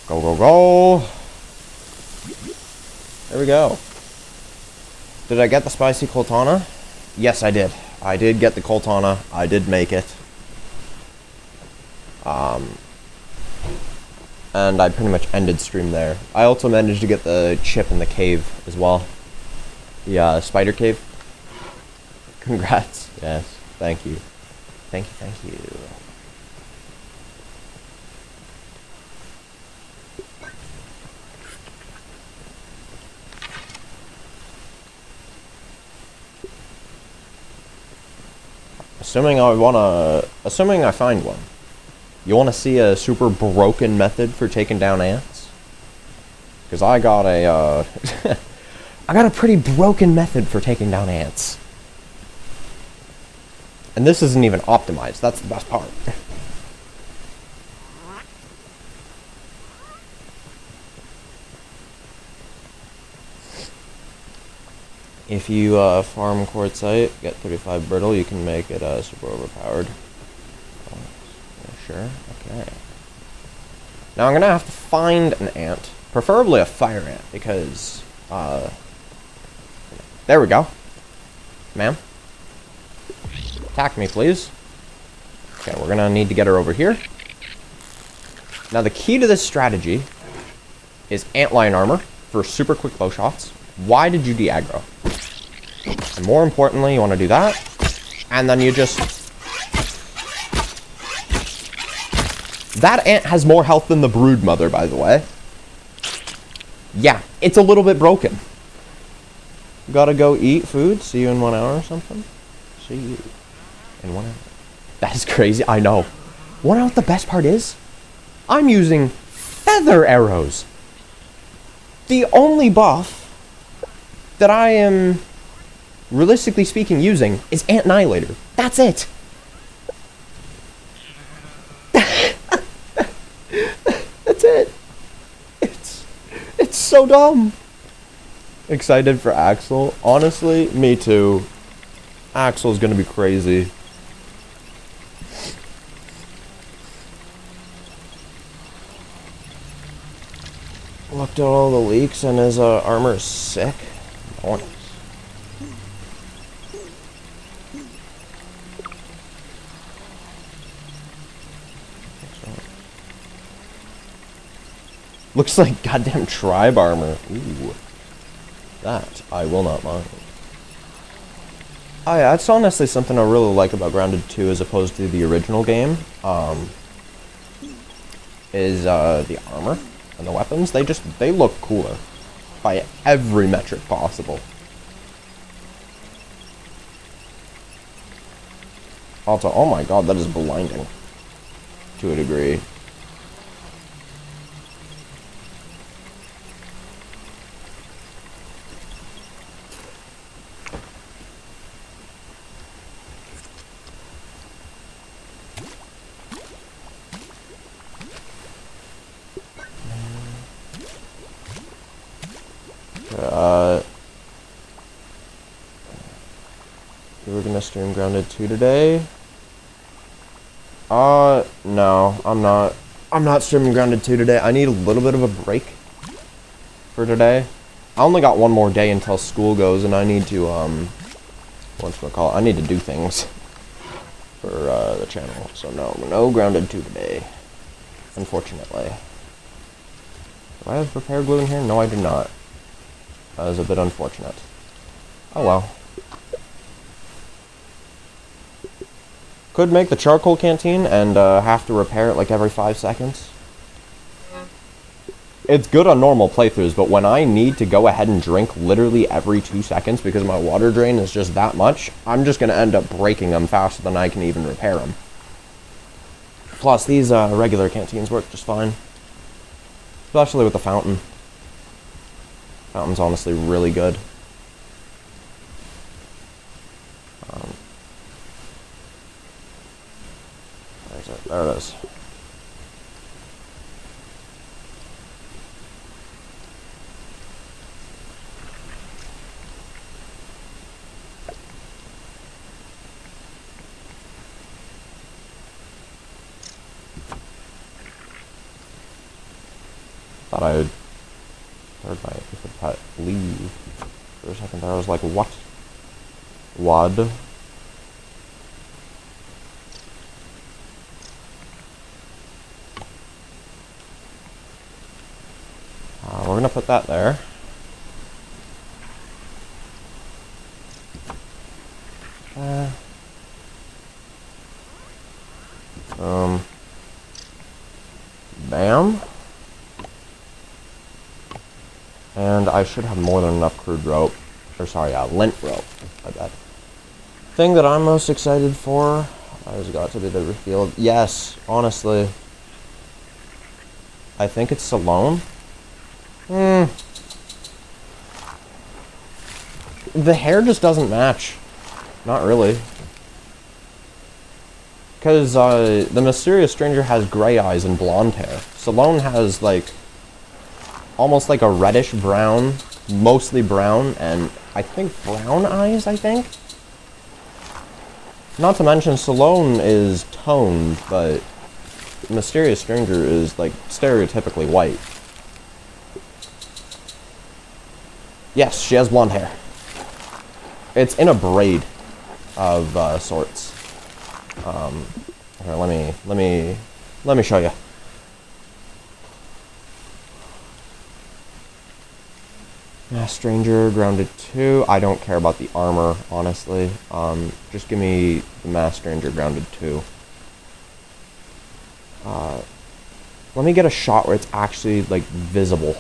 Go, go, go. There we go. Did I get the spicy coltana? Yes, I did. I did get the coltana. I did make it. And I pretty much ended stream there. I also managed to get the chip in the cave as well. The spider cave. Congrats. Yes. Thank you. Thank you, thank you. Assuming I find one. You wanna see a super broken method for taking down ants? Because I got a, I got a pretty broken method for taking down ants. And this isn't even optimized, that's the best part. If you farm quartzite, get 35 brittle, you can make it super overpowered. Oh, sure, okay. Now I'm gonna have to find an ant, preferably a fire ant, because, there we go. Ma'am. Attack me, please. Okay, we're gonna need to get her over here. Now the key to this strategy is antlion armor for super quick bow shots. Why did you de-aggro? And more importantly, you want to do that. And then you just... That ant has more health than the brood mother, by the way. Yeah, it's a little bit broken. Gotta go eat food. See you in 1 hour or something. See you in 1 hour. That is crazy. I know. Want to know what the best part is? I'm using feather arrows. The only buff that I am, realistically speaking, using is Ant Annihilator. That's it. That's it. It's so dumb. Excited for Axel? Honestly, me too. Axel's gonna be crazy. Looked at all the leaks and his armor is sick. Nice. Looks like goddamn tribe armor. Ooh. That I will not mind. Oh yeah, that's honestly something I really like about Grounded 2 as opposed to the original game. Is the armor and the weapons. They look cooler by every metric possible. Also, oh my god, that is blinding to a degree. You were gonna stream Grounded 2 today? No, I'm not. I'm not streaming Grounded 2 today. I need a little bit of a break for today. I only got one more day until school goes, and I need to, whatchamacallit? I need to do things for, the channel. So no Grounded 2 today, unfortunately. Do I have repair glue in here? No, I do not. That is a bit unfortunate. Oh well. Could make the charcoal canteen and have to repair it like every 5 seconds. It's good on normal playthroughs, but when I need to go ahead and drink literally every 2 seconds because my water drain is just that much, I'm just going to end up breaking them faster than I can even repair them. Plus, these regular canteens work just fine. Especially with the fountain. Fountain's honestly really good. There it is. Thought I heard my pet leave for a second there. I was like, what? What? We're gonna put that there. Bam. And I should have more than enough crude rope. Or sorry, lint rope. My bad. Thing that I'm most excited for has got to be the reveal. Yes, honestly. I think it's Salome. The hair just doesn't match. Not really. Because the mysterious stranger has gray eyes and blonde hair. Salome has like almost like a reddish brown, mostly brown, and I think brown eyes, I think. Not to mention Salome is toned, but mysterious stranger is like stereotypically white. Yes, she has blonde hair. It's in a braid of sorts. Here, let me show you. Yeah, Stranger, Grounded 2. I don't care about the armor, honestly. Just give me the Mass Stranger, Grounded 2. Let me get a shot where it's actually, like, visible.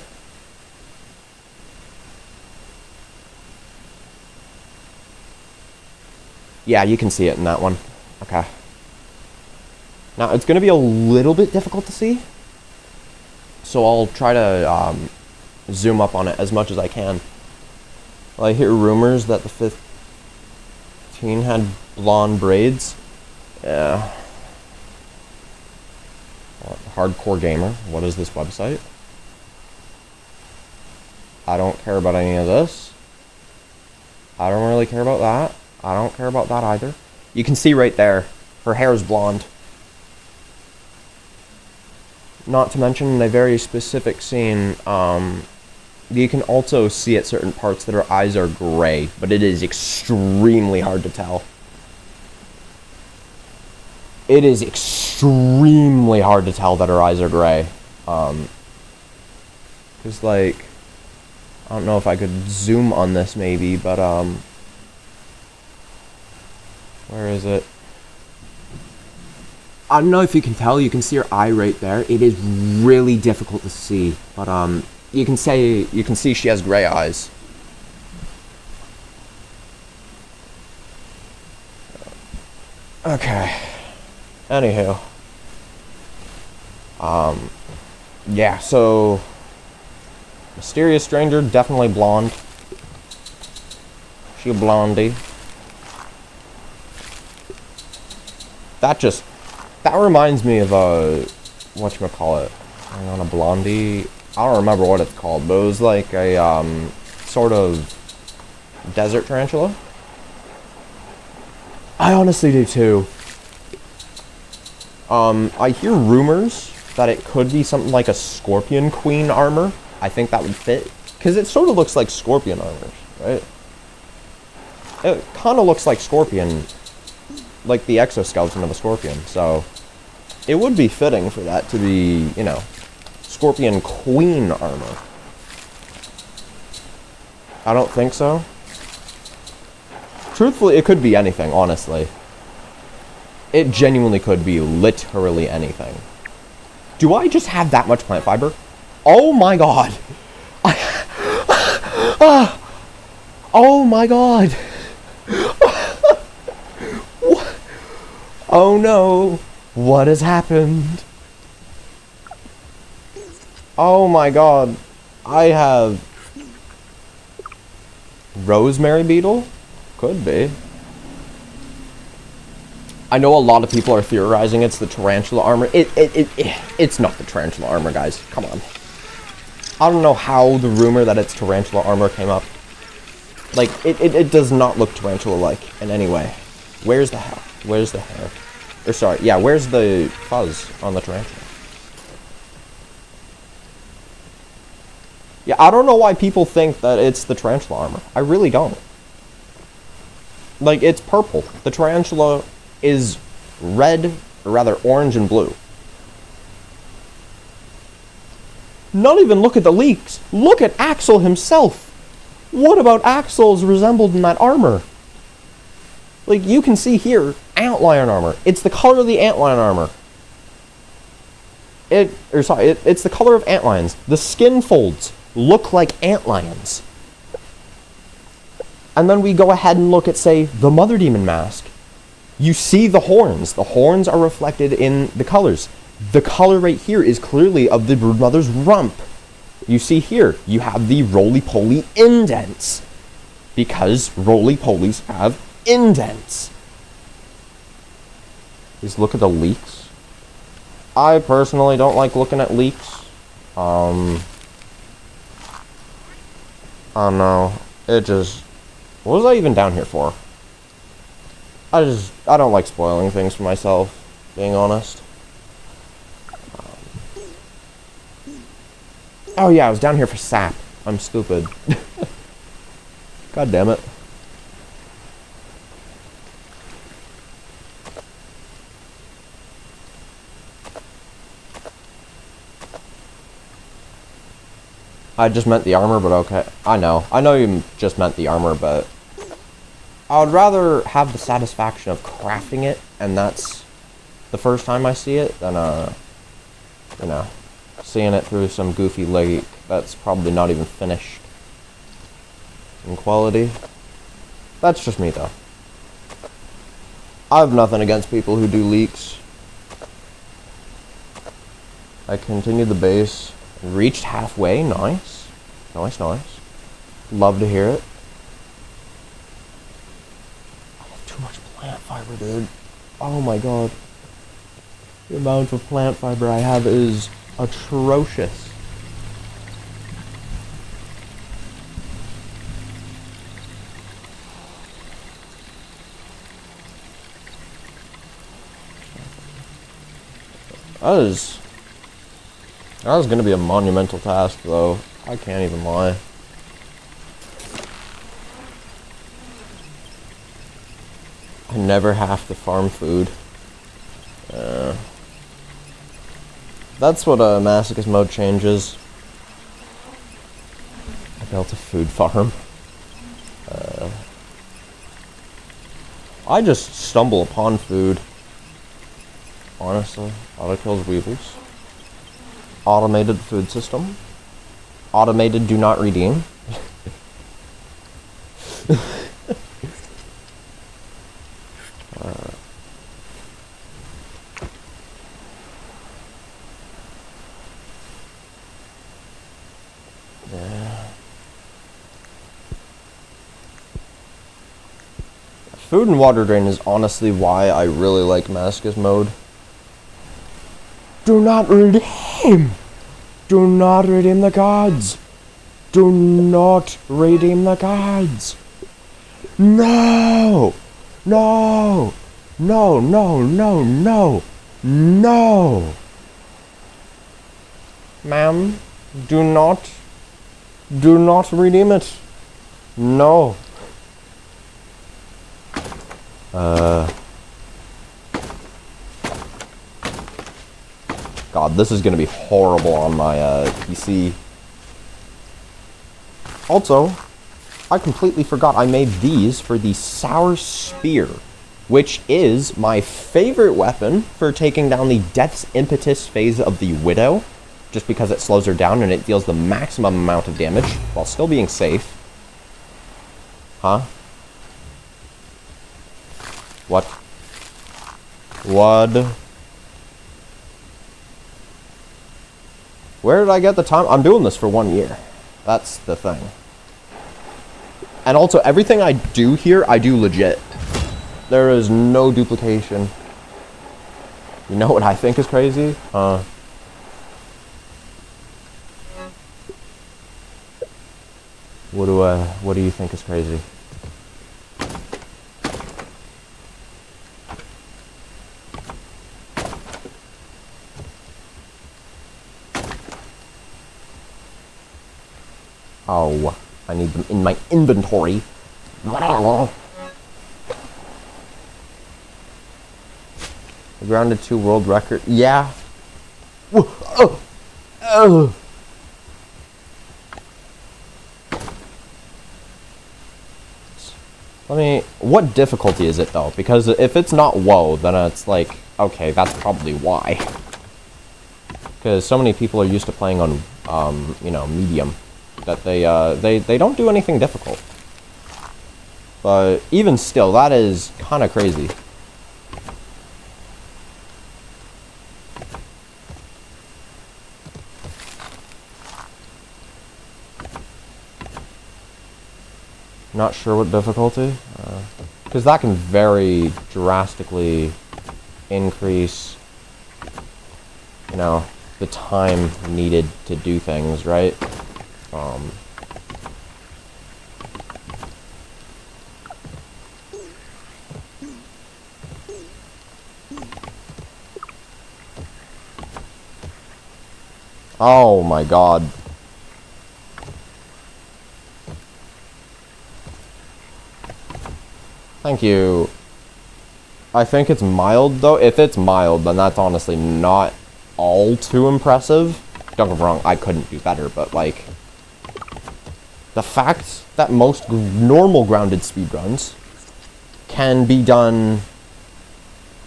Yeah, you can see it in that one. Okay. Now, it's going to be a little bit difficult to see. So I'll try to zoom up on it as much as I can. Well, I hear rumors that the 15 had blonde braids. Yeah. Hardcore gamer. What is this website? I don't care about any of this. I don't really care about that. I don't care about that either. You can see right there, her hair is blonde. Not to mention, in a very specific scene, you can also see at certain parts that her eyes are gray, but it is extremely hard to tell. It is extremely hard to tell that her eyes are gray. Because, like, I don't know if I could zoom on this maybe, but, where is it? I don't know if you can tell, you can see her eye right there. It is really difficult to see, but, you can see she has gray eyes. Okay. Anywho. Yeah, so mysterious stranger, definitely blonde. She a blondie. That reminds me of whatchamacallit. Hang on, a blondie. I don't remember what it's called, but it was like a sort of desert tarantula. I honestly do too. I hear rumors that it could be something like a Scorpion Queen armor. I think that would fit. Because it sort of looks like Scorpion armor, right? It kind of looks like Scorpion. Like the exoskeleton of a Scorpion. So, it would be fitting for that to be, you know, Scorpion Queen armor. I don't think so. Truthfully, it could be anything, honestly. It genuinely could be literally anything. Do I just have that much plant fiber? Oh my god! Oh my god! Oh no! What has happened? Oh my god. I have... Rosemary beetle? Could be. I know a lot of people are theorizing it's the tarantula armor. It's not the tarantula armor, guys. Come on. I don't know how the rumor that it's tarantula armor came up. Like, it does not look tarantula-like in any way. Where's the hair? Where's the hair? Or sorry, yeah, where's the fuzz on the tarantula? Yeah, I don't know why people think that it's the tarantula armor. I really don't. Like, it's purple. The tarantula is red, or rather orange and blue. Not even look at the leaks. Look at Axel himself. What about Axel's resembled in that armor? Like, you can see here, antlion armor. It's the color of the antlion armor. It's the color of antlions. The skin folds look like antlions. And then we go ahead and look at, say, the Mother Demon mask. You see the horns. The horns are reflected in the colors. The color right here is clearly of the broodmother's rump. You see here, you have the roly-poly indents. Because roly-polies have indents. Just look at the leaks. I personally don't like looking at leaks. I don't know. It just... What was I even down here for? I don't like spoiling things for myself, being honest. Oh yeah, I was down here for sap. I'm stupid. God damn it. I just meant the armor, but okay. I know you just meant the armor, but... I would rather have the satisfaction of crafting it, and that's the first time I see it, than, you know, seeing it through some goofy leak that's probably not even finished in quality. That's just me, though. I have nothing against people who do leaks. I continued the base. Reached halfway. Nice. Nice, nice. Love to hear it. I have too much plant fiber, dude. Oh my god. The amount of plant fiber I have is atrocious. That was going to be a monumental task, though. I can't even lie. I never have to farm food. That's what a masochist mode changes. I built a food farm. I just stumble upon food. Honestly, auto kills weevils. Automated food system. Automated do not redeem. Yeah. Food and water drain is honestly why I really like masochist mode. Do not redeem! Do not redeem the gods! Do not redeem the gods! No! No! No, no, no, no! No! Ma'am, do not redeem it. No. God, this is gonna be horrible on my PC. Also, I completely forgot I made these for the Sour Spear, which is my favorite weapon for taking down the Death's Impetus phase of the Widow, just because it slows her down and it deals the maximum amount of damage while still being safe. Huh? What? What? Where did I get the time? I'm doing this for 1 year. That's the thing. And also, everything I do here, I do legit. There is no duplication. You know what I think is crazy? What do you think is crazy? Oh, I need them in my inventory. The grounded 2 world record. Yeah. Oh. Oh. What difficulty is it though? Because if it's not WoW, then it's like, okay, that's probably why. Because so many people are used to playing on, you know, medium, that they don't do anything difficult. But even still, that is kind of crazy. Not sure what difficulty, because that can very drastically increase, you know, the time needed to do things, right? Oh my god. Thank you. I think it's mild, though. If it's mild, then that's honestly not all too impressive. Don't get me wrong, I couldn't do better, but, like, the fact that most normal grounded speedruns can be done...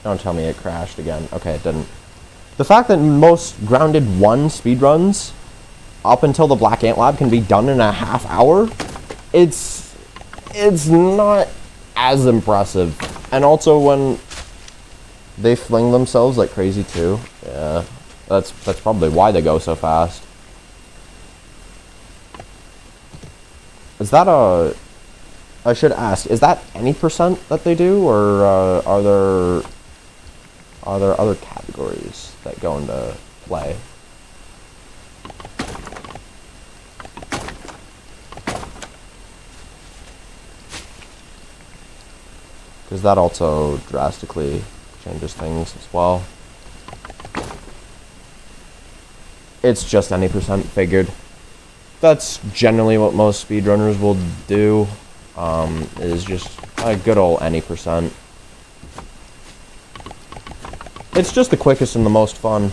Don't tell me it crashed again. Okay, it didn't. The fact that most grounded 1 speedruns up until the Black Ant Lab can be done in a half hour, it's not as impressive. And also when they fling themselves like crazy too. Yeah, that's probably why they go so fast. Is that I should ask, is that any % that they do, or are there other categories that go into play? Because that also drastically changes things as well. It's just any % figured. That's generally what most speedrunners will do, is just a good old any %. It's just the quickest and the most fun.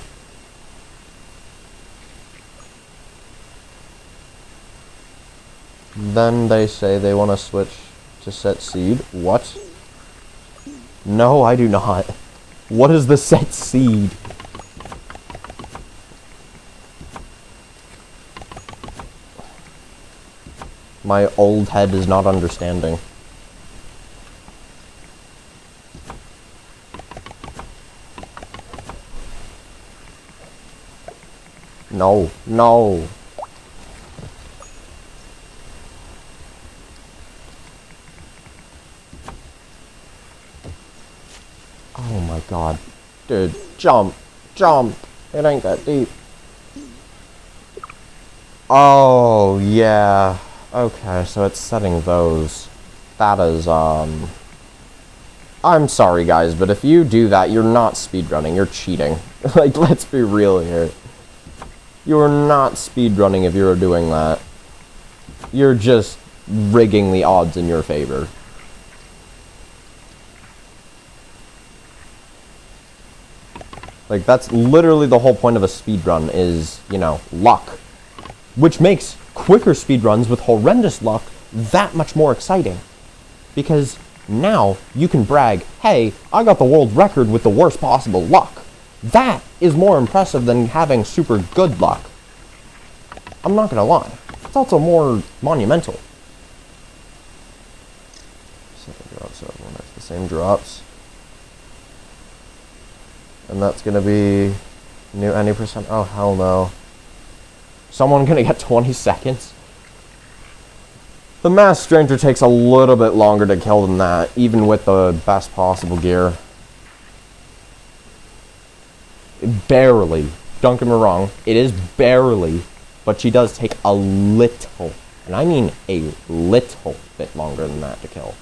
Then they say they want to switch to set seed. What? No, I do not. What is the set seed? My old head is not understanding. No, no. Oh my god. Dude, jump. Jump. It ain't that deep. Oh, yeah. Okay, so it's setting those. That is, I'm sorry, guys, but if you do that, you're not speedrunning. You're cheating. Like, let's be real here. You're not speedrunning if you're doing that. You're just rigging the odds in your favor. Like, that's literally the whole point of a speedrun is, you know, luck. Which makes quicker speedruns with horrendous luck that much more exciting. Because now you can brag, hey, I got the world record with the worst possible luck. That is more impressive than having super good luck. I'm not gonna lie. It's also more monumental. Second drop, so everyone has the same drops. And that's gonna be new any percent. Oh, hell no. Someone gonna get 20 seconds? The Mass Stranger takes a little bit longer to kill than that, even with the best possible gear. Barely. Don't get me wrong. It is barely, but she does take a little, and I mean a little bit longer than that to kill.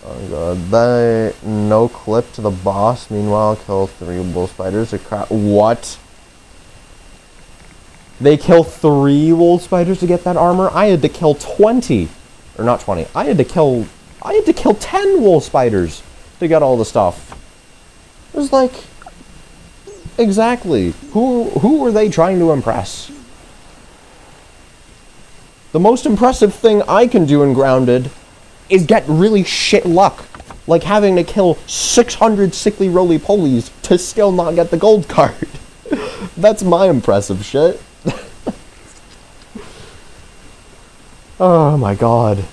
Oh god, no clip to the boss, meanwhile kill 3 bull spiders. What? They kill 3 wool spiders to get that armor? I had to kill 20. Or not 20. I had to kill 10 wool spiders to get all the stuff. It was like, exactly. Who were they trying to impress? The most impressive thing I can do in Grounded is get really shit luck. Like having to kill 600 sickly roly-polies to still not get the gold card. That's my impressive shit. Oh my god.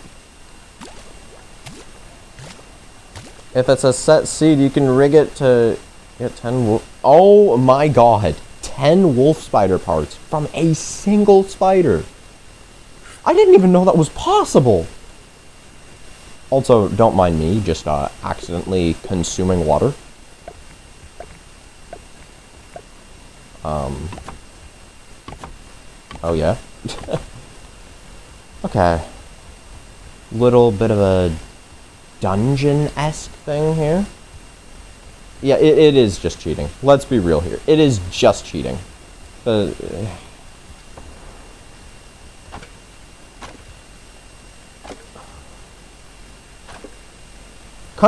If it's a set seed, you can rig it to get 10 wolf. Oh my god. 10 wolf spider parts from a single spider. I didn't even know that was possible. Also, don't mind me just accidentally consuming water. Oh yeah. Okay. Little bit of a dungeon-esque thing here. Yeah, it is just cheating. Let's be real here. It is just cheating. Kind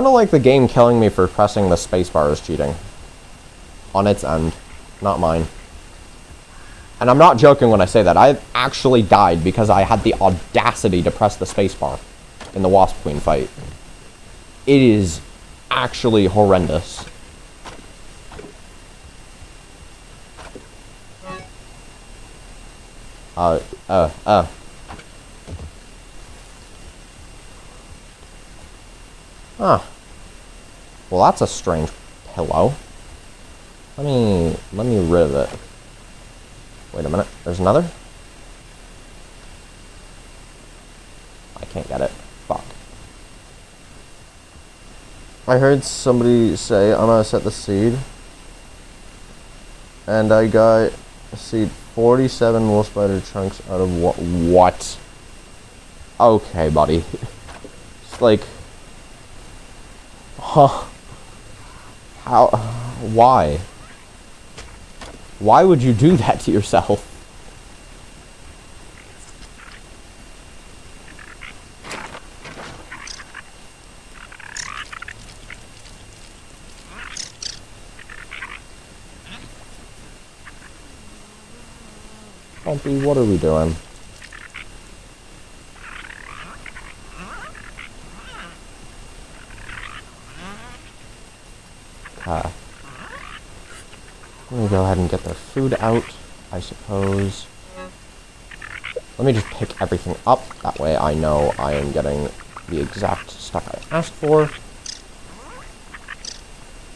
of like the game killing me for pressing the spacebar is cheating. On its end, not mine. And I'm not joking when I say that. I actually died because I had the audacity to press the spacebar in the Wasp Queen fight. It is actually horrendous. Huh. Well, that's a strange pillow. Let me rid of it. Wait a minute. There's another? I can't get it. Fuck. I heard somebody say, I'm gonna set the seed. And I got a seed 47 wolf spider chunks out of what? Okay, buddy. It's like... Huh. How? Why? Why would you do that to yourself? Bumpy, what are we doing? Okay. Let me go ahead and get their food out, I suppose. Let me just pick everything up. That way I know I am getting the exact stuff I asked for.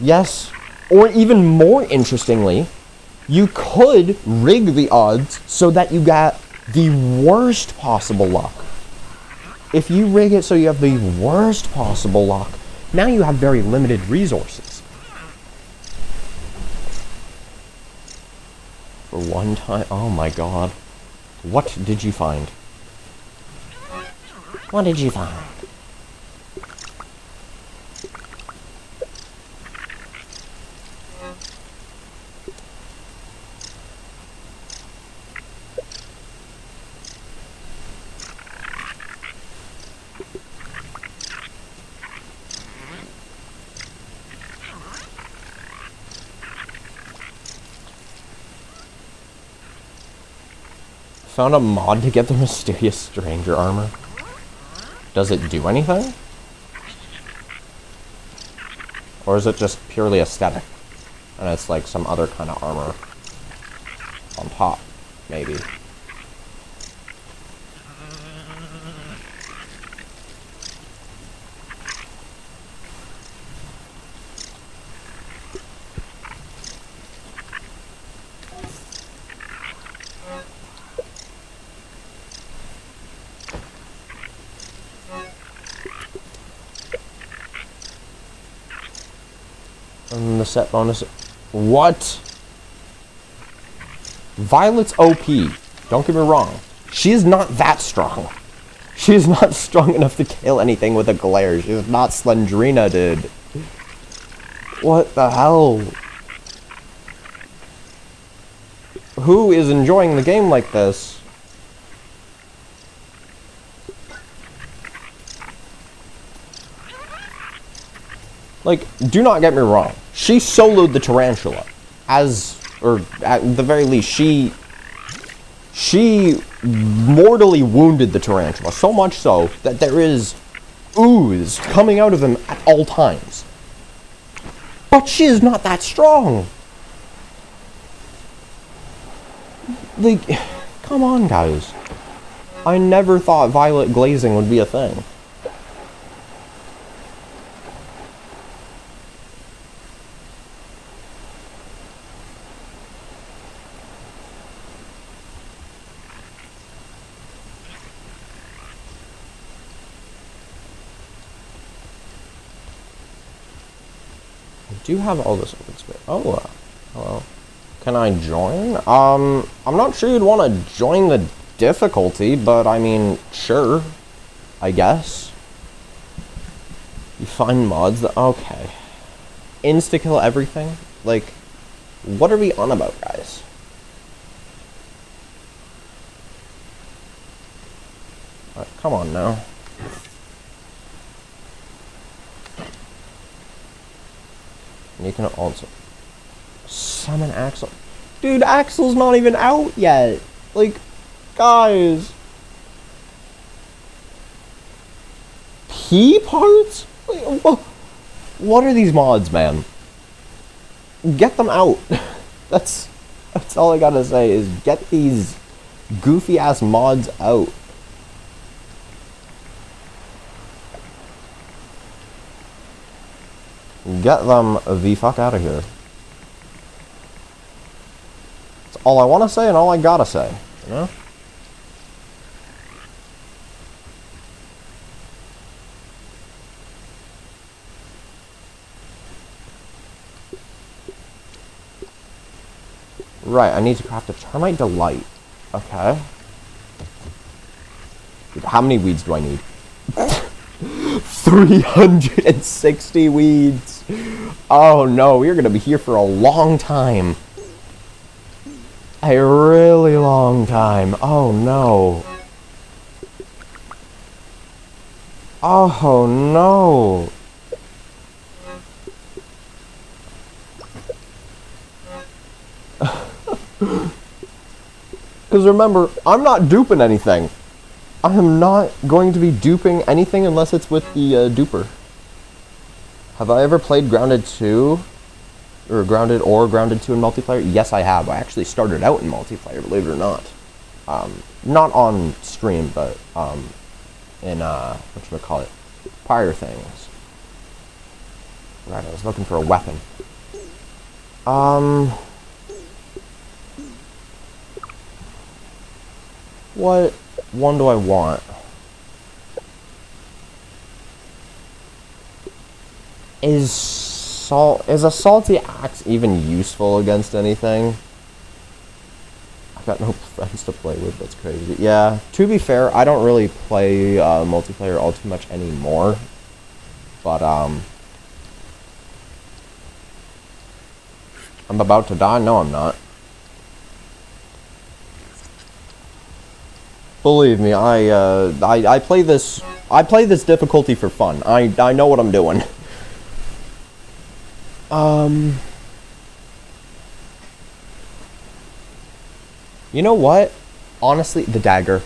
Yes, or even more interestingly, you could rig the odds so that you got the worst possible luck. If you rig it so you have the worst possible luck, now you have very limited resources. For one time, oh my god. What did you find? What did you find? Found a mod to get the mysterious stranger armor. Does it do anything? Or is it just purely aesthetic? And it's like some other kind of armor on top, maybe. And the set bonus. What? Violet's OP. Don't get me wrong. She is not that strong. She is not strong enough to kill anything with a glare. She is not Slendrina, dude. What the hell? Who is enjoying the game like this? Like, do not get me wrong. She soloed the tarantula. Or at the very least, she mortally wounded the tarantula. So much so that there is ooze coming out of him at all times. But she is not that strong. Like, come on, guys. I never thought violet glazing would be a thing. I do have all this open space. Oh, hello. Can I join? I'm not sure you'd want to join the difficulty, but I mean, sure. I guess. You find mods that... Okay. Insta-kill everything? Like, what are we on about, guys? Alright, come on now. You can also summon Axel. Dude, Axel's not even out yet. Like, guys. P parts? Like, what are these mods, man? Get them out. That's all I gotta say is get these goofy ass mods out. Get them the fuck out of here. That's all I want to say and all I gotta say, you know? Right, I need to craft a termite delight. Okay. Dude, how many weeds do I need? 360 weeds. Oh no, we're gonna be here for a long time. A really long time. Oh no. Oh no. Because remember, I'm not duping anything. I am not going to be duping anything unless it's with the duper. Have I ever played Grounded 2? Or Grounded 2 in multiplayer? Yes, I have. I actually started out in multiplayer, believe it or not. Not on stream, but in, whatchamacallit, prior things. Right, I was looking for a weapon. What one do I want? Is a salty axe even useful against anything? I Got no friends to play with. That's crazy. Yeah, to be fair, I don't really play multiplayer all too much anymore. But, I'm about to die? No, I'm not. Believe me, I play this difficulty for fun. I know what I'm doing. You know what? Honestly, the dagger.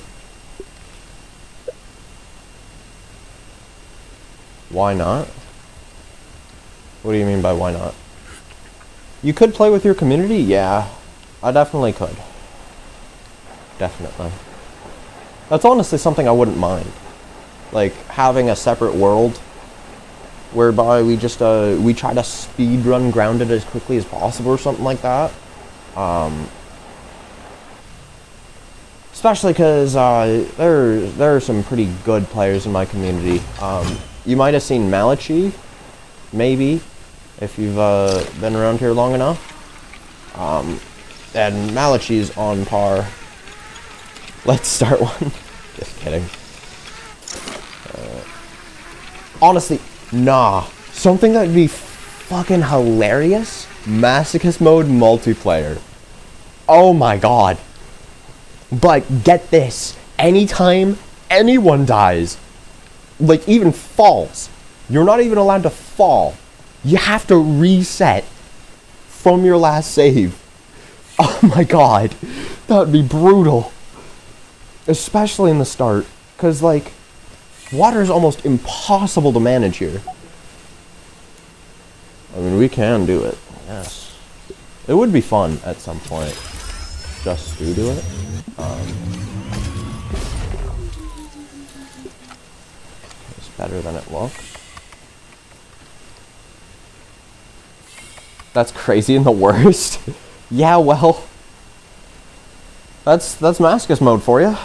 Why not? What do you mean by why not? You could play with your community? Yeah, I definitely could. Definitely. That's honestly something I wouldn't mind. Like, having a separate world whereby we just, we try to speedrun Grounded as quickly as possible or something like that. Especially because there are some pretty good players in my community. You might have seen Malachi, maybe, if you've been around here long enough. And Malachi's on par. Let's start one. Just kidding. Honestly, nah. Something that would be fucking hilarious? Masochist mode multiplayer. Oh my god. But get this, anytime anyone dies, like even falls, you're not even allowed to fall. You have to reset from your last save. Oh my god, that would be brutal. Especially in the start, because like, water is almost impossible to manage here. I mean, we can do it, yes. It would be fun at some point, just to do it. It's better than it looks. That's crazy and the worst. Yeah, well, that's Masochist mode for you.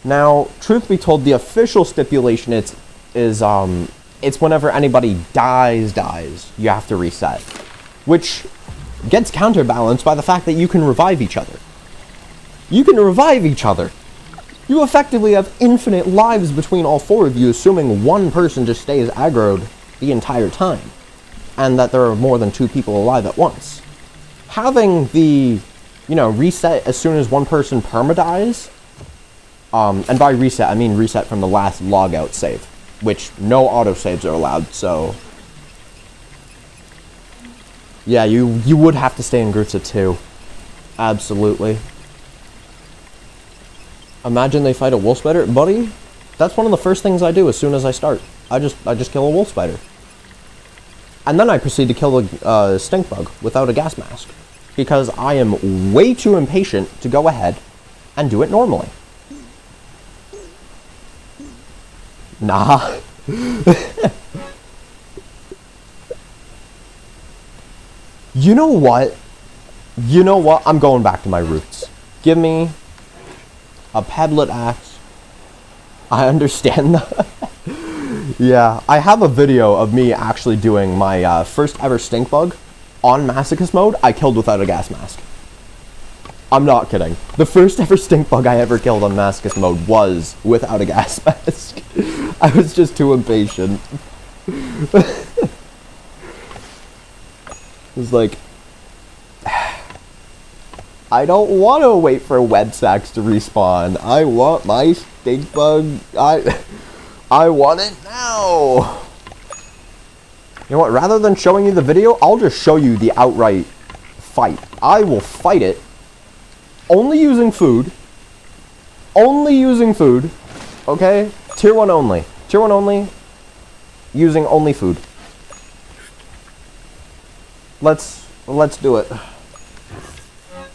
Now, truth be told, the official stipulation is it's whenever anybody dies, you have to reset, which gets counterbalanced by the fact that you can revive each other. You can revive each other. You effectively have infinite lives between all four of you, assuming one person just stays aggroed the entire time, and that there are more than two people alive at once. Having the, reset as soon as one person perma-dies, and by reset, I mean reset from the last logout save, which no autosaves are allowed, so yeah, you would have to stay in groups of two. Absolutely. Imagine they fight a wolf spider. Buddy, that's one of the first things I do as soon as I start. I just kill a wolf spider. And then I proceed to kill a stink bug without a gas mask, because I am way too impatient to go ahead and do it normally. Nah. You know what? I'm going back to my roots. Give me a pebblet axe. I understand that. Yeah, I have a video of me actually doing my first ever stink bug on Masochist mode. I killed without a gas mask. I'm not kidding. The first ever stink bug I ever killed on Masochist mode was without a gas mask. I was just too impatient. It was like, I don't want to wait for web sacks to respawn. I want my stink bug. I want it now. You know what? Rather than showing you the video, I'll just show you the outright fight. I will fight it only using food. Only using food. Okay? Tier 1 only. Tier 1 only. Using only food. Let's do it.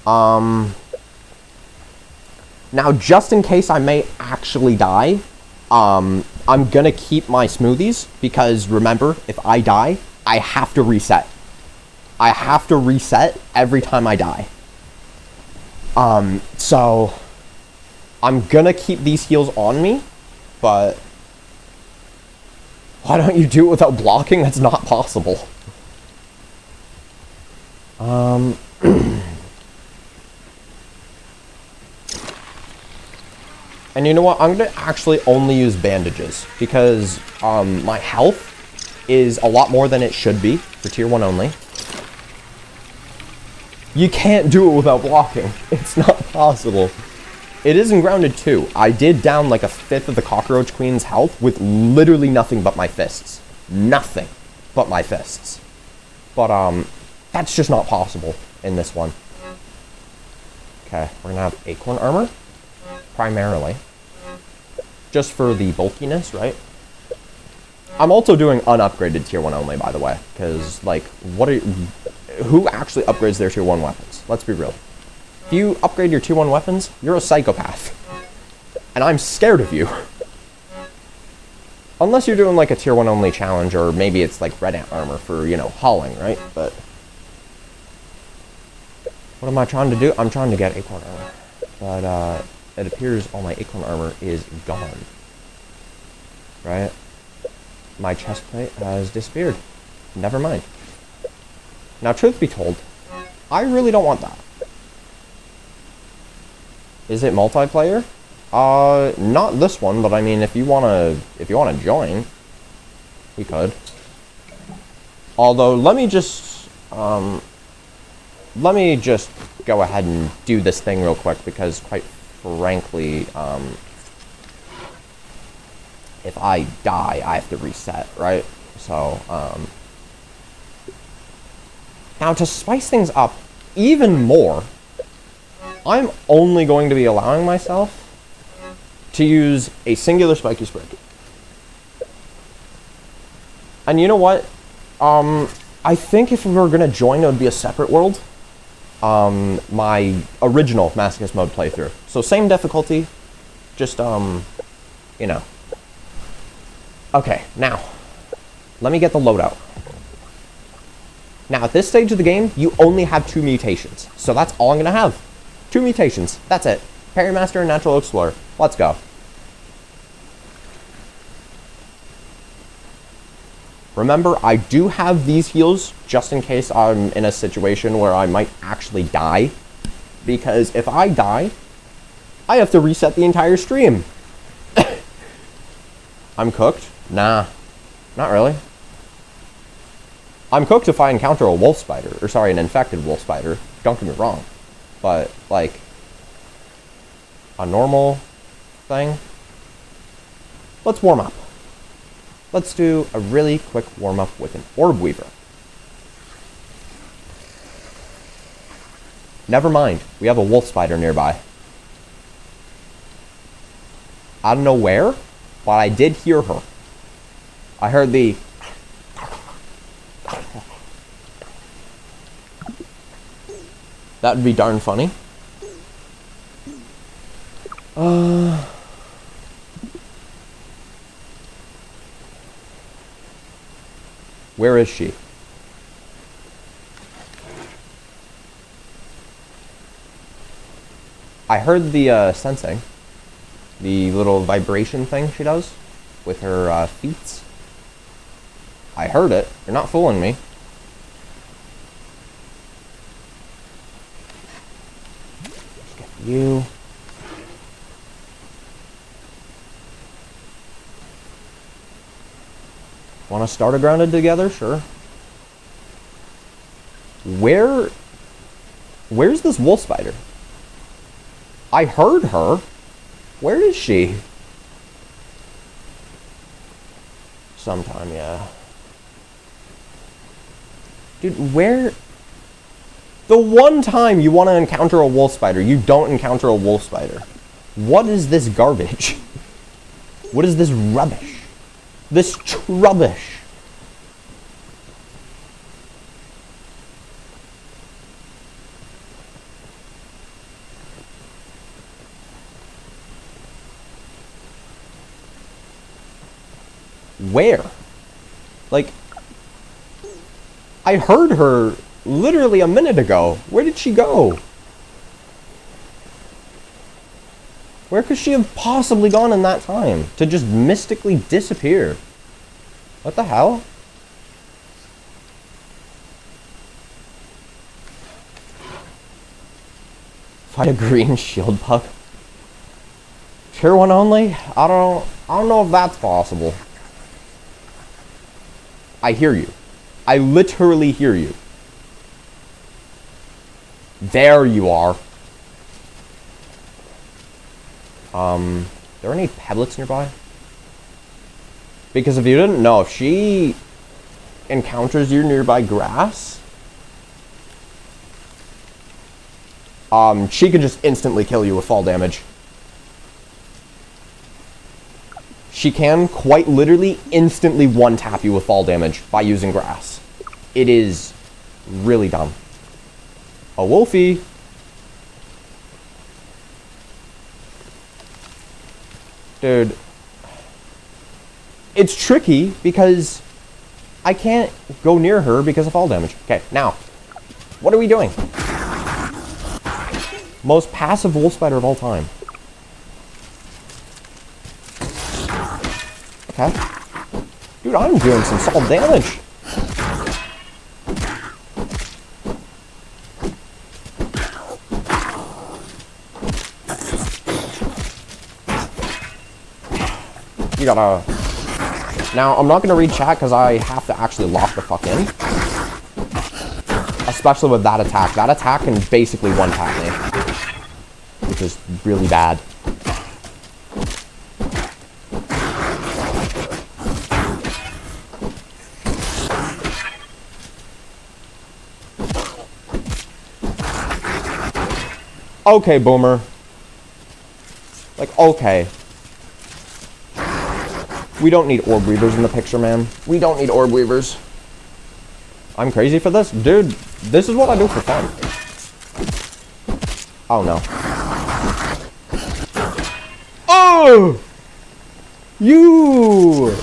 Now, just in case I may actually die, I'm gonna keep my smoothies, because remember, if I die, I have to reset. I have to reset every time I die. So I'm gonna keep these heals on me, but why don't you do it without blocking? That's not possible. Um, and you know what? I'm going to actually only use bandages because my health is a lot more than it should be for tier 1 only. You can't do it without blocking. It's not possible. It is in Grounded 2. I did down like a fifth of the Cockroach Queen's health with literally nothing but my fists. Nothing but my fists. But, that's just not possible in this one. Okay, we're gonna have Acorn Armor, primarily. Just for the bulkiness, right? I'm also doing unupgraded tier 1 only, by the way. Because, like, who actually upgrades their tier 1 weapons? Let's be real. If you upgrade your tier 1 weapons, you're a psychopath. And I'm scared of you. Unless you're doing like a tier 1 only challenge, or maybe it's like red ant armor for, you know, hauling, right? But what am I trying to do? I'm trying to get acorn armor. But it appears all my acorn armor is gone. Right? My chest plate has disappeared. Never mind. Now, truth be told, I really don't want that. Is it multiplayer? Not this one, but I mean, if you wanna join, we could. Although, let me just go ahead and do this thing real quick, because quite frankly, if I die, I have to reset, right? So, now to spice things up even more, I'm only going to be allowing myself to use a singular spiky sprig. And you know what? I think if we were going to join, it would be a separate world. My original Masochist mode playthrough. So same difficulty, just, you know. Okay, now, let me get the loadout. Now, at this stage of the game, you only have 2 mutations. So that's all I'm going to have. 2 mutations. That's it. Parrymaster and Natural Explorer. Let's go. Remember, I do have these heals just in case I'm in a situation where I might actually die. Because if I die, I have to reset the entire stream. I'm cooked? Nah. Not really. I'm cooked if I encounter a wolf spider. Or sorry, an infected wolf spider. Don't get me wrong. But, like, a normal thing. Let's warm up. Let's do a really quick warm-up with an Orb Weaver. Never mind, we have a wolf spider nearby. I don't know where, but I did hear her. I heard the... That would be darn funny. Where is she? I heard the sensing. The little vibration thing she does with her feet. I heard it. You're not fooling me. Let's get you. Want to start a grounded together? Sure. Where's this wolf spider? I heard her. Where is she? Sometime, yeah. Dude, where? The one time you want to encounter a wolf spider, you don't encounter a wolf spider. What is this garbage? What is this rubbish? This trubbish. Where? Like, I heard her literally a minute ago. Where did she go? Where could she have possibly gone in that time to just mystically disappear? What the hell? Fight a green shield bug. Tier 1 only? I don't know if that's possible. I hear you. I literally hear you. There you are. Are there any peblets nearby? Because if you didn't know, if she encounters your nearby grass, she can just instantly kill you with fall damage. She can quite literally instantly one-tap you with fall damage by using grass. It is really dumb. A Wolfie. Dude. It's tricky because I can't go near her because of fall damage. Okay, now, what are we doing? Most passive wolf spider of all time. Okay. Dude, I'm doing some solid damage. You gotta... Now, I'm not gonna read chat because I have to actually lock the fuck in. Especially with that attack. That attack can basically one-tap me. Which is really bad. Okay, Boomer. Like, okay. We don't need orb weavers in the picture, man. We don't need orb weavers. I'm crazy for this? Dude, this is what I do for fun. Oh, no. Oh! You!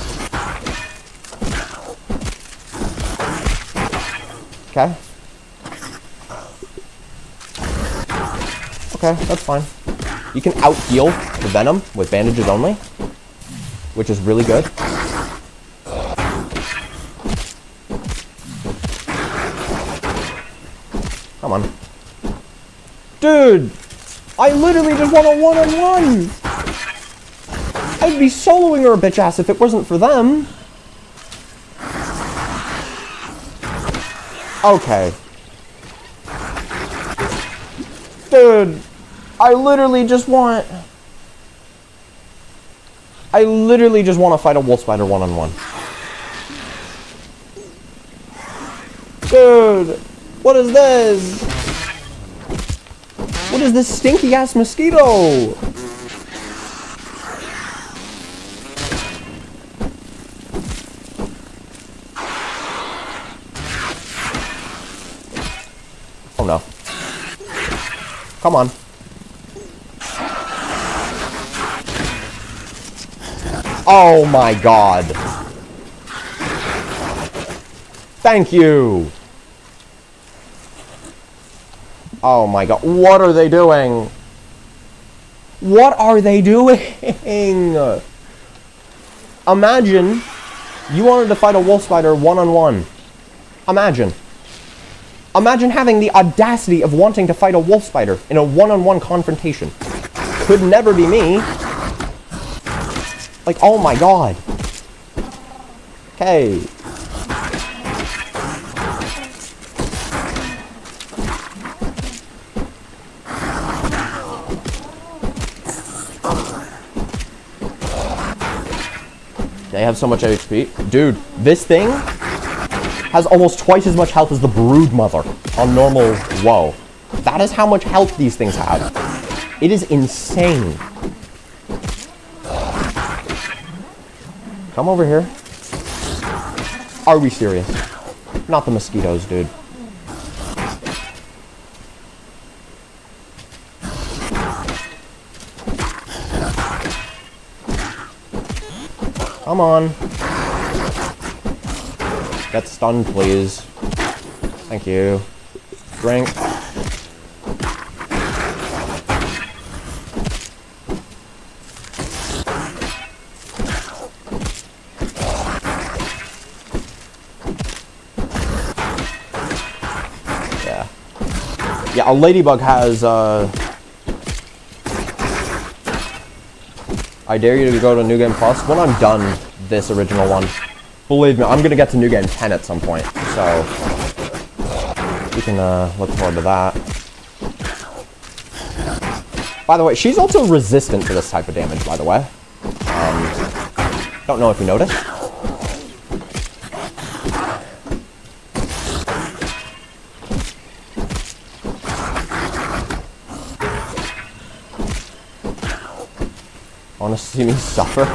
Okay. Okay, that's fine. You can out-heal the Venom with bandages only, which is really good. Come on. Dude! I literally just want a one-on-one! I'd be soloing her a bitch ass if it wasn't for them. Okay. Dude! I literally just want to fight a wolf spider one-on-one. Dude! What is this? What is this stinky ass mosquito? Oh no. Come on. Oh my god. Thank you. Oh my god. What are they doing? What are they doing? Imagine you wanted to fight a wolf spider one-on-one. Imagine. Imagine having the audacity of wanting to fight a wolf spider in a one-on-one confrontation. Could never be me. Like, oh my god. Okay. They have so much HP. Dude, this thing has almost twice as much health as the Brood Mother on normal WoW. That is how much health these things have. It is insane. Come over here. Are we serious? Not the mosquitoes, dude. Come on. Get stunned, please. Thank you. Drink. Yeah, a ladybug has I dare you to go to New Game Plus when I'm done this original one. Believe me, I'm going to get to New Game 10 at some point, so we can look forward to that. By the way, she's also resistant to this type of damage, by the way. Don't know if you noticed. Want to see me suffer?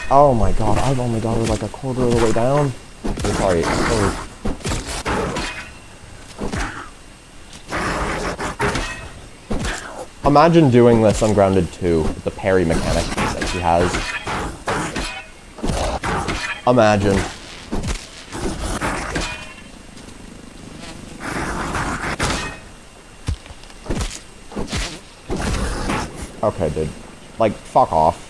Oh my god, I've only got her like a quarter of the way down. I'm sorry, Imagine doing this on Grounded 2 with the parry mechanic that she has. Imagine. Okay, dude. Like, fuck off.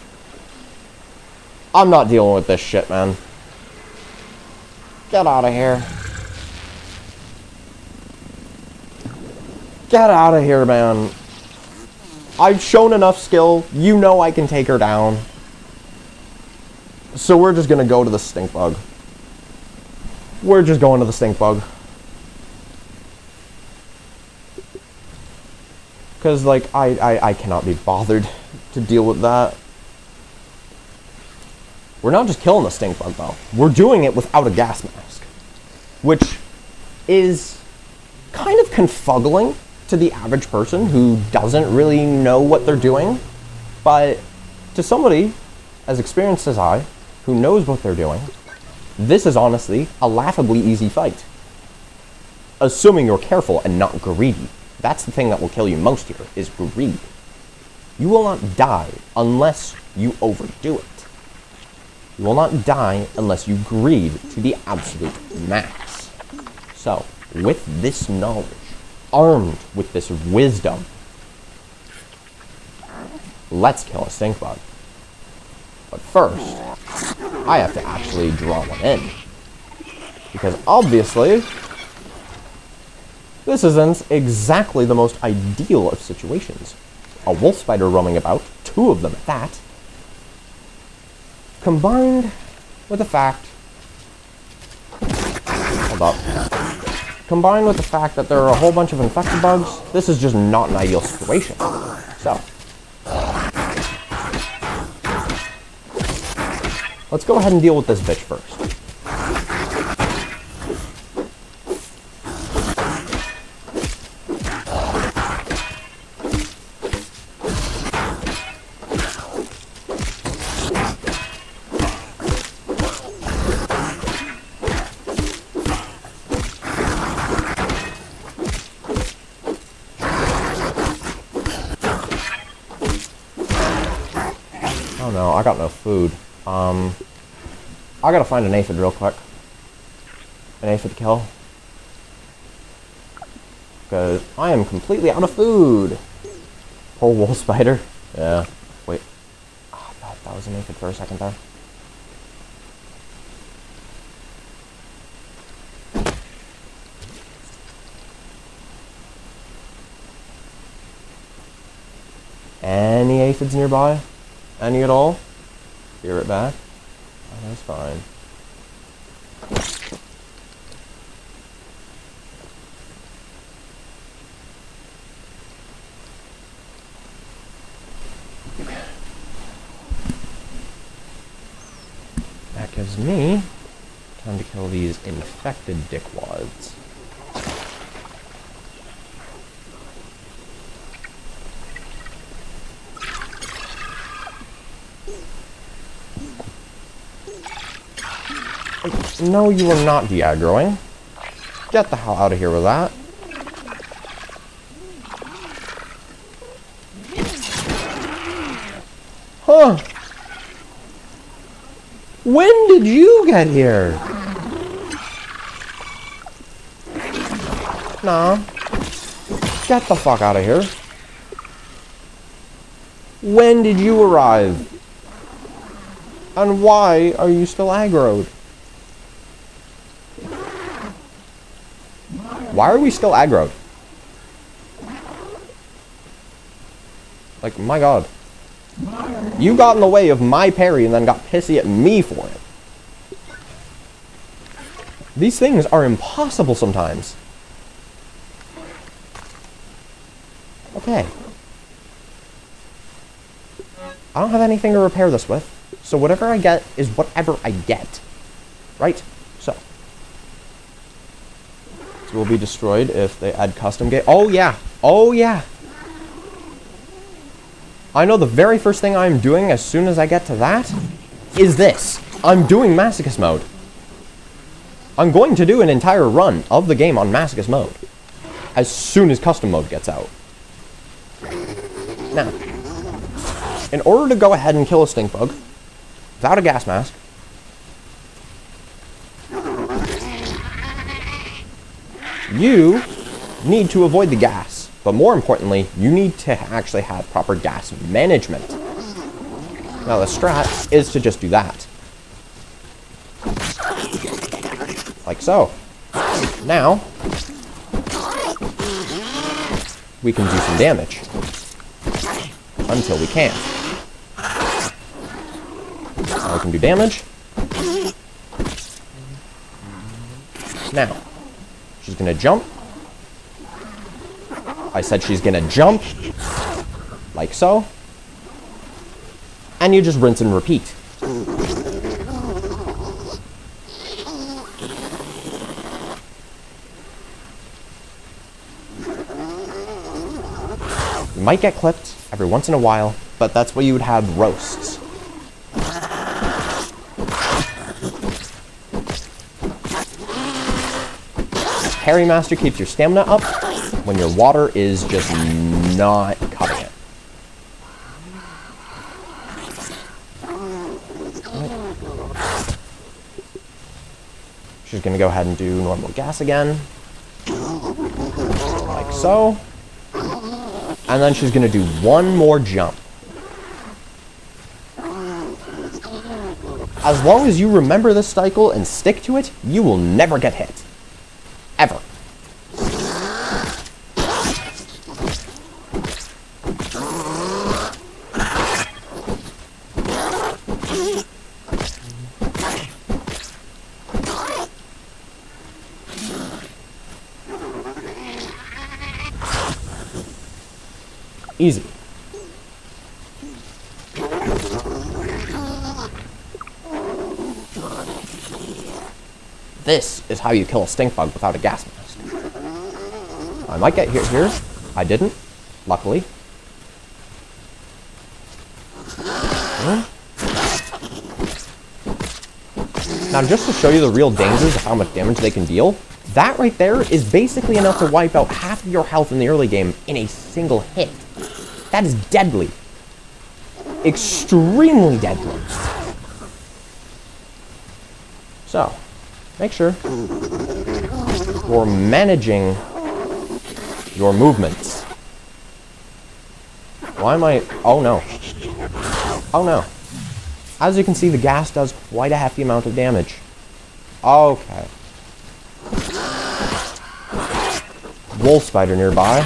I'm not dealing with this shit, man. Get out of here. Get out of here, man. I've shown enough skill. You know I can take her down. So we're just gonna go to the stink bug. We're just going to the stink bug. Because, like, I cannot be bothered to deal with that. We're not just killing the stink bug, though. We're doing it without a gas mask. Which is kind of confuggling to the average person who doesn't really know what they're doing. But to somebody as experienced as I, who knows what they're doing, this is honestly a laughably easy fight. Assuming you're careful and not greedy. That's the thing that will kill you most here, is greed. You will not die unless you overdo it. You will not die unless you greed to the absolute max. So, with this knowledge, armed with this wisdom, let's kill a stink bug. But first, I have to actually draw one in. Because obviously, this isn't exactly the most ideal of situations. A wolf spider roaming about, 2 of them at that, combined with the fact... Hold up. Combined with the fact that there are a whole bunch of infected bugs, this is just not an ideal situation. So, let's go ahead and deal with this bitch first. Oh no, I got no food. I gotta find an aphid real quick. An aphid kill. Because I am completely out of food. Poor wolf spider. Yeah. Wait. Oh, that was an aphid for a second there. Any aphids nearby? Any at all? Be right back. Oh, that's fine. That gives me time to kill these infected dickwads. No, you are not de-aggroing. Get the hell out of here with that. Huh. When did you get here? Nah. Get the fuck out of here. When did you arrive? And why are you still aggroed? Why are we still aggroed? Like, my god. You got in the way of my parry and then got pissy at me for it. These things are impossible sometimes. Okay. I don't have anything to repair this with, so whatever I get is whatever I get. Right? So. This will be destroyed if they add custom game. Oh yeah! Oh yeah! I know the very first thing I'm doing as soon as I get to that is this. I'm doing Masochist mode. I'm going to do an entire run of the game on Masochist mode as soon as custom mode gets out. Now, in order to go ahead and kill a stink bug without a gas mask, you need to avoid the gas. But more importantly, you need to actually have proper gas management. Now the strat is to just do that. Like so. Now, we can do some damage. Until we can't. Now we can do damage. Now, she's gonna jump. I said she's gonna jump, like so, and you just rinse and repeat. You might get clipped every once in a while, but that's why you would have roasts. Parry Master keeps your stamina up when your water is just not cutting it. She's going to go ahead and do normal gas again. Like so. And then she's going to do one more jump. As long as you remember this cycle and stick to it, you will never get hit. Ever. Easy. This is how you kill a stink bug without a gas mask. I might get hit here. I didn't, luckily. Now, just to show you the real dangers of how much damage they can deal, that right there is basically enough to wipe out half of your health in the early game in a single hit. That is deadly. Extremely deadly. So, make sure you're managing your movements. Why am I... Oh no. Oh no. As you can see, the gas does quite a hefty amount of damage. Okay. Wolf spider nearby.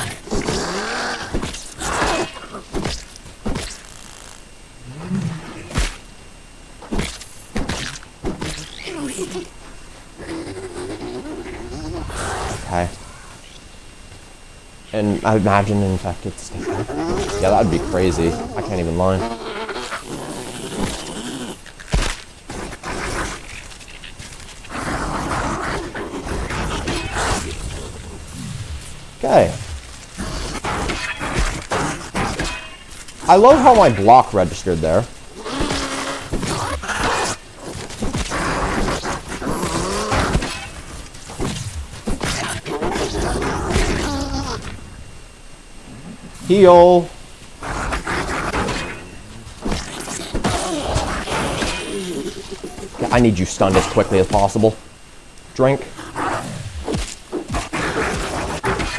Okay. And I imagine an infected stink bug. Yeah, that would be crazy. I can't even lie. Okay. I love how my block registered there. Heal. I need you stunned as quickly as possible. Drink.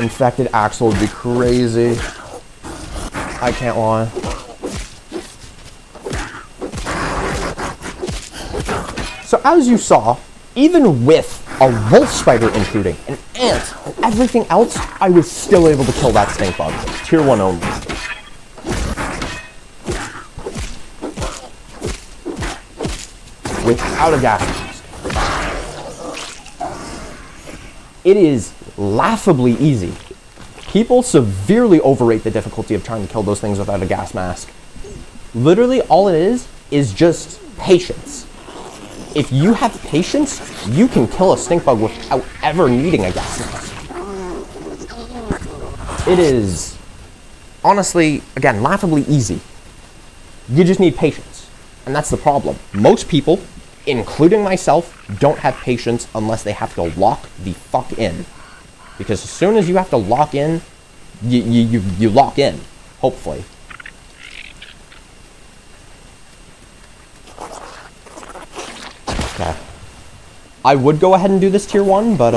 Infected Axel would be crazy. I can't lie. So as you saw, Even with a wolf spider intruding, an ant, and everything else, I was still able to kill that stink bug. Tier 1 only. Without a gas mask. It is laughably easy. People severely overrate the difficulty of trying to kill those things without a gas mask. Literally, all it is just patience. If you have patience, you can kill a stink bug without ever needing a gas mask. It is, honestly, again, laughably easy. You just need patience. And that's the problem. Most people, including myself, don't have patience unless they have to lock the fuck in. Because as soon as you have to lock in, you lock in, hopefully. Okay. I would go ahead and do this tier 1, but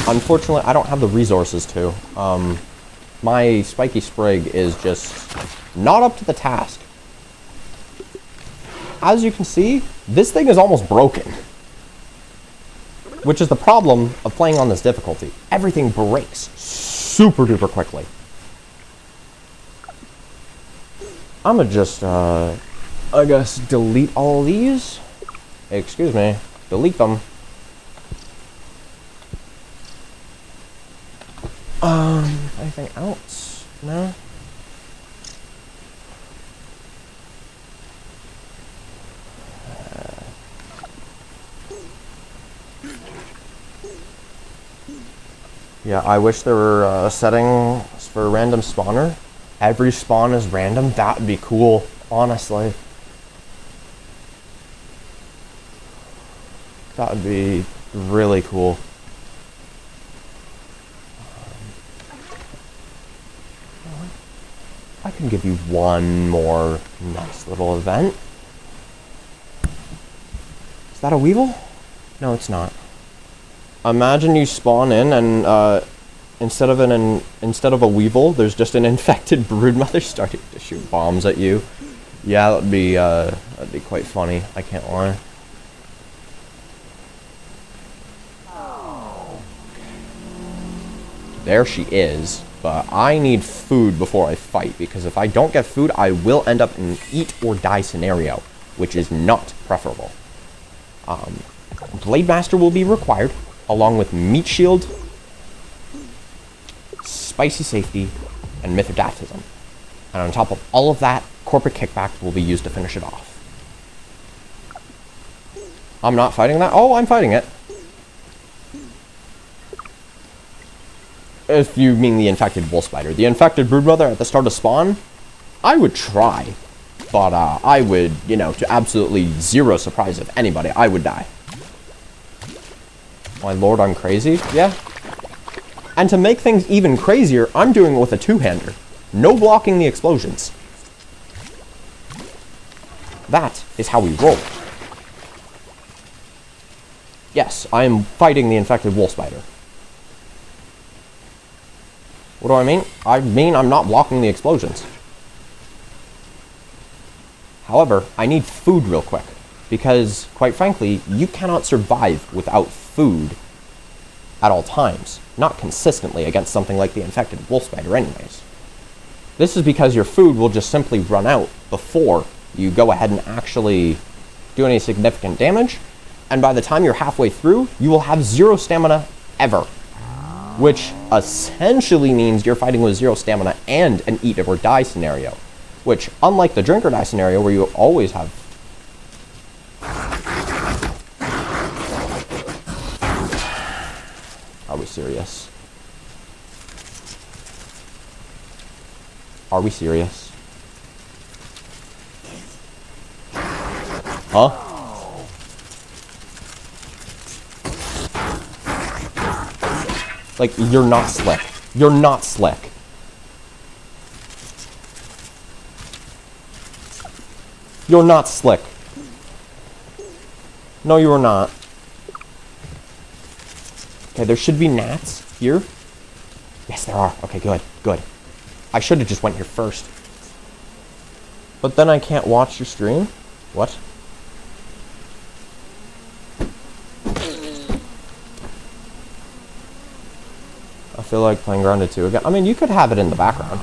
unfortunately I don't have the resources to. My spiky sprig is just not up to the task. As you can see, this thing is almost broken. Which is the problem of playing on this difficulty. Everything breaks super duper quickly. I'm gonna just, I guess, delete all these. Excuse me, delete them. Anything else? No? Yeah, I wish there were settings for random spawner. Every spawn is random. That would be cool, honestly. That would be really cool. I can give you one more nice little event. Is that a weevil? No, it's not. Imagine you spawn in and instead of a weevil, there's just an infected broodmother starting to shoot bombs at you. Yeah, that'd be quite funny. I can't lie. There she is, but I need food before I fight, because if I don't get food, I will end up in an eat or die scenario, which is not preferable. Blade Master will be required, along with Meat Shield, Spicy Safety, and Mithridatism. And on top of all of that, Corporate Kickback will be used to finish it off. I'm not fighting that? Oh, I'm fighting it. If you mean the infected wolf spider. The infected broodmother at the start of spawn, I would try. But I would, you know, to absolutely zero surprise of anybody, I would die. My lord, I'm crazy? Yeah. And to make things even crazier, I'm doing it with a two-hander. No blocking the explosions. That is how we roll. Yes, I am fighting the infected wolf spider. What do I mean? I mean I'm not blocking the explosions. However, I need food real quick. Because, quite frankly, you cannot survive without food at all times. Not consistently against something like the infected wolf spider anyways. This is because your food will just simply run out before you go ahead and actually do any significant damage. And by the time you're halfway through, you will have 0 stamina ever. Which essentially means you're fighting with 0 stamina and an eat or die scenario. Which, unlike the drink or die scenario where you always have... Are we serious? Are we serious? Huh? Like, you're not slick. You're not slick. You're not slick. No, you are not. Okay, there should be gnats here. Yes, there are. Okay, good, good. I should have just went here first. But then I can't watch your stream? What? feel like playing Grounded 2 again. I mean, you could have it in the background.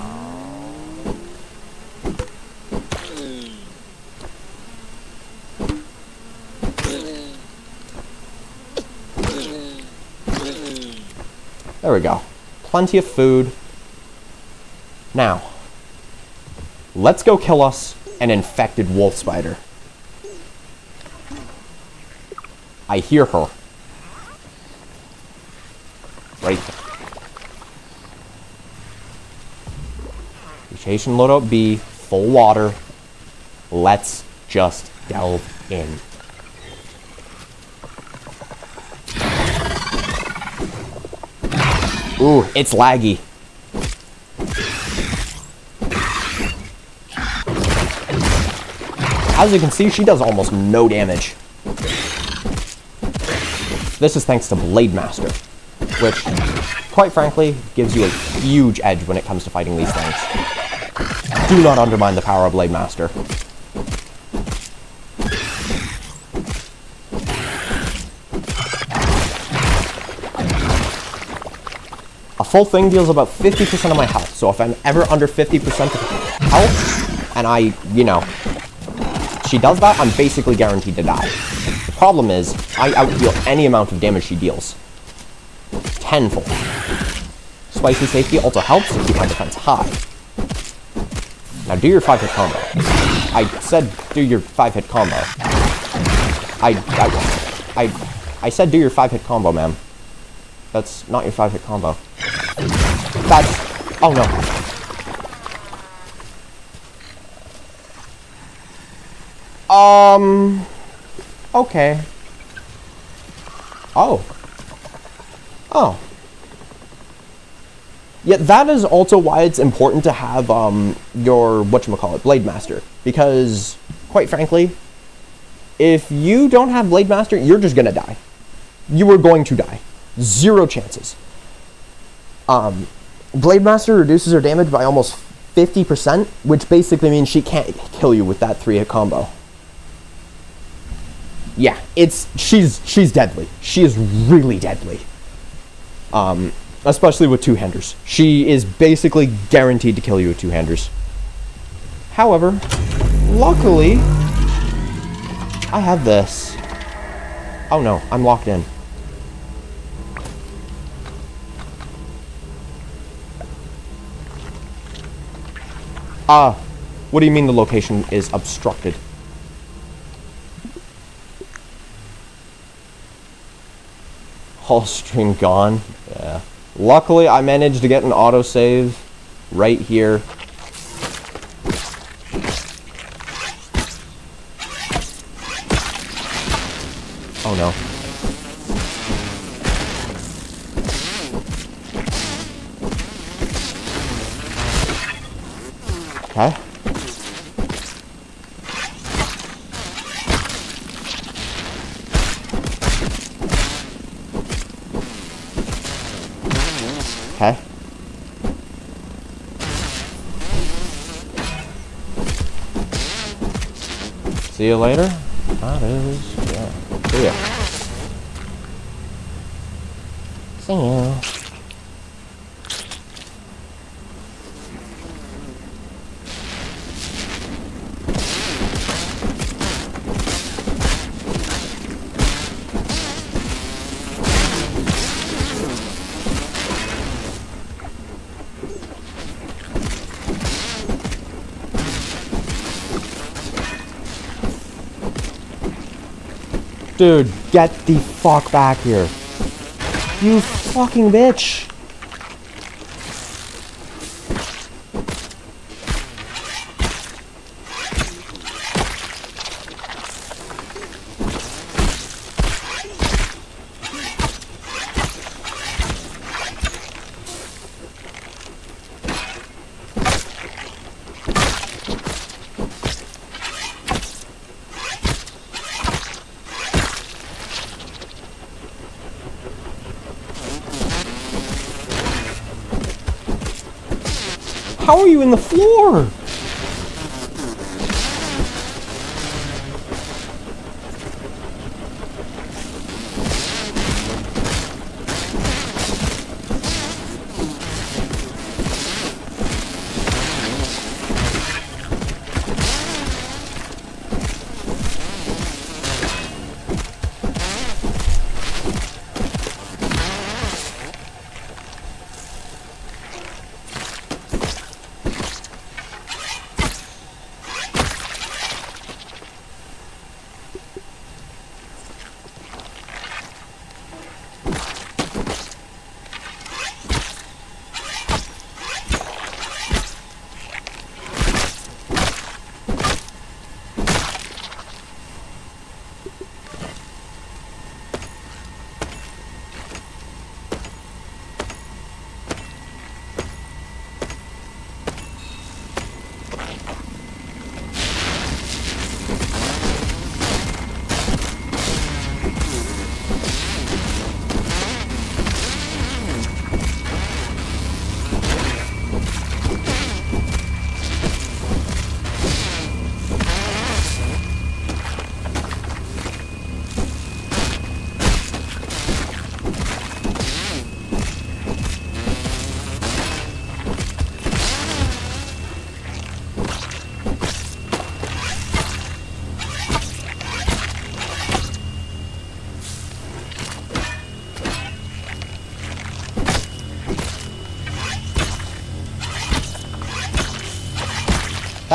There we go. Plenty of food. Now, let's go kill us an infected wolf spider. I hear her. Right there. Mutation loadout B, full water. Let's just delve in. Ooh, it's laggy. As you can see, she does almost no damage. This is thanks to Blade Master, which, quite frankly, gives you a huge edge when it comes to fighting these things. Do not undermine the power of Blade Master. A full thing deals about 50% of my health, so if I'm ever under 50% of health, and she does that, I'm basically guaranteed to die. The problem is, I outdeal any amount of damage she deals. Tenfold. Spicy Safety also helps to keep my defense high. Now do your 5-hit combo. I said do your 5-hit combo. I said do your 5-hit combo, ma'am. That's not your 5-hit combo. That's... oh no. Okay. Oh. Oh. Yeah, that is also why it's important to have, your, whatchamacallit, Blade Master. Because, quite frankly, if you don't have Blade Master, you're just gonna die. You are going to die. 0 chances. Blade Master reduces her damage by almost 50%, which basically means she can't kill you with that 3-hit combo. Yeah, she's deadly. She is really deadly. Especially with two-handers. She is basically guaranteed to kill you with two-handers. However, luckily, I have this. Oh no, I'm locked in. What do you mean the location is obstructed? Whole stream gone. Yeah. Luckily, I managed to get an autosave right here. Oh no. Okay. Okay. See you later. That is, yeah. See ya. See ya. Dude, get the fuck back here. You fucking bitch. How are you in the floor?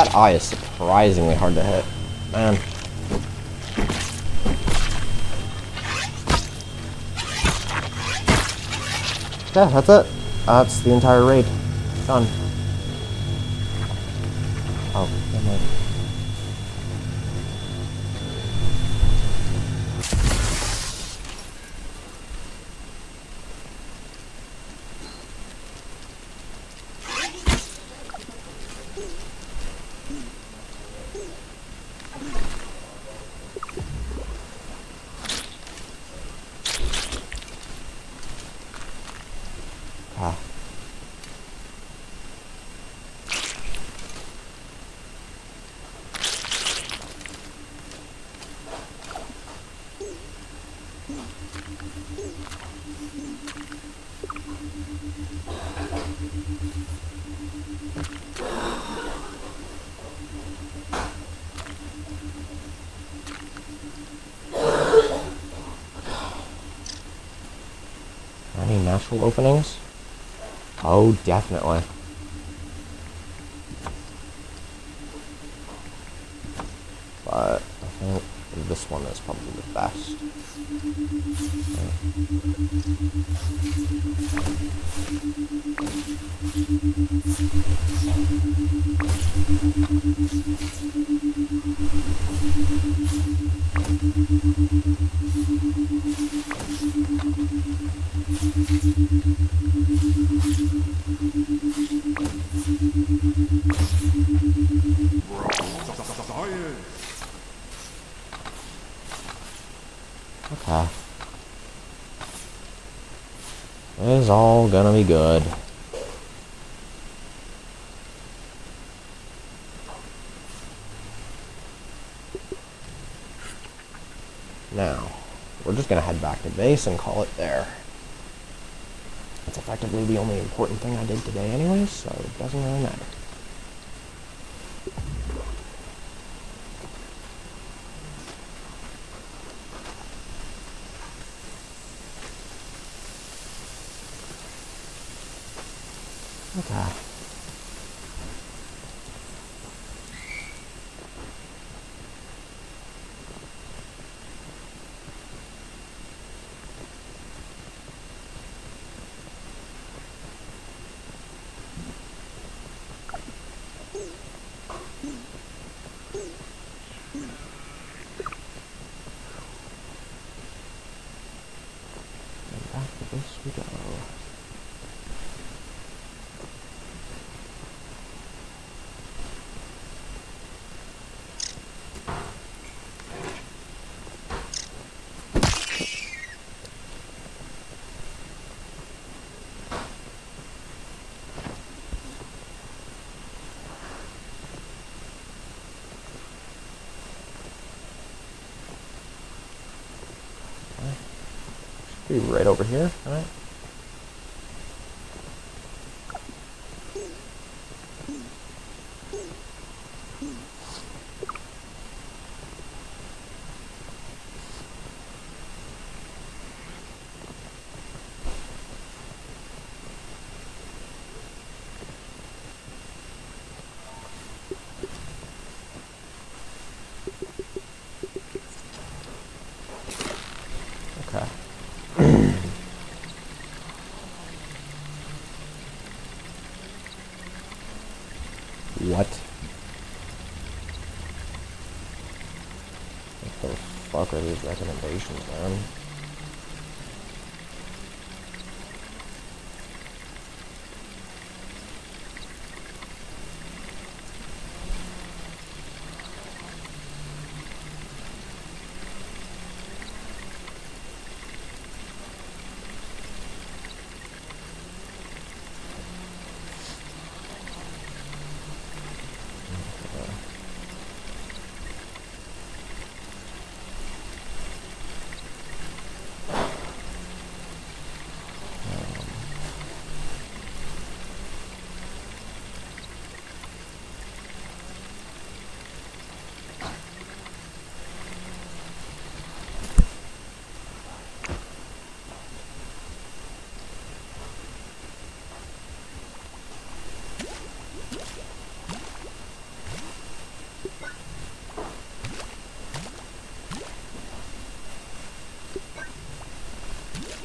That eye is surprisingly hard to hit. Man. Yeah, that's it. That's the entire raid. Done. Oh, never mind. Ah. Any natural openings? Oh, definitely. But I think this one is probably the best. Okay. It's all gonna be good. Now, we're just gonna head back to base and call it there. That's effectively the only important thing I did today anyways, so it doesn't really matter. Okay. And back to this we go. Be right over here, alright? Okay. What? What the fuck are these recommendations, man?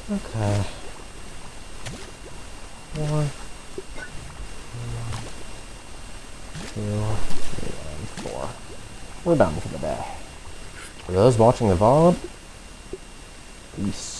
Okay. 4, 2, 3, and 4. We're done for the day. For those watching the VOD, peace.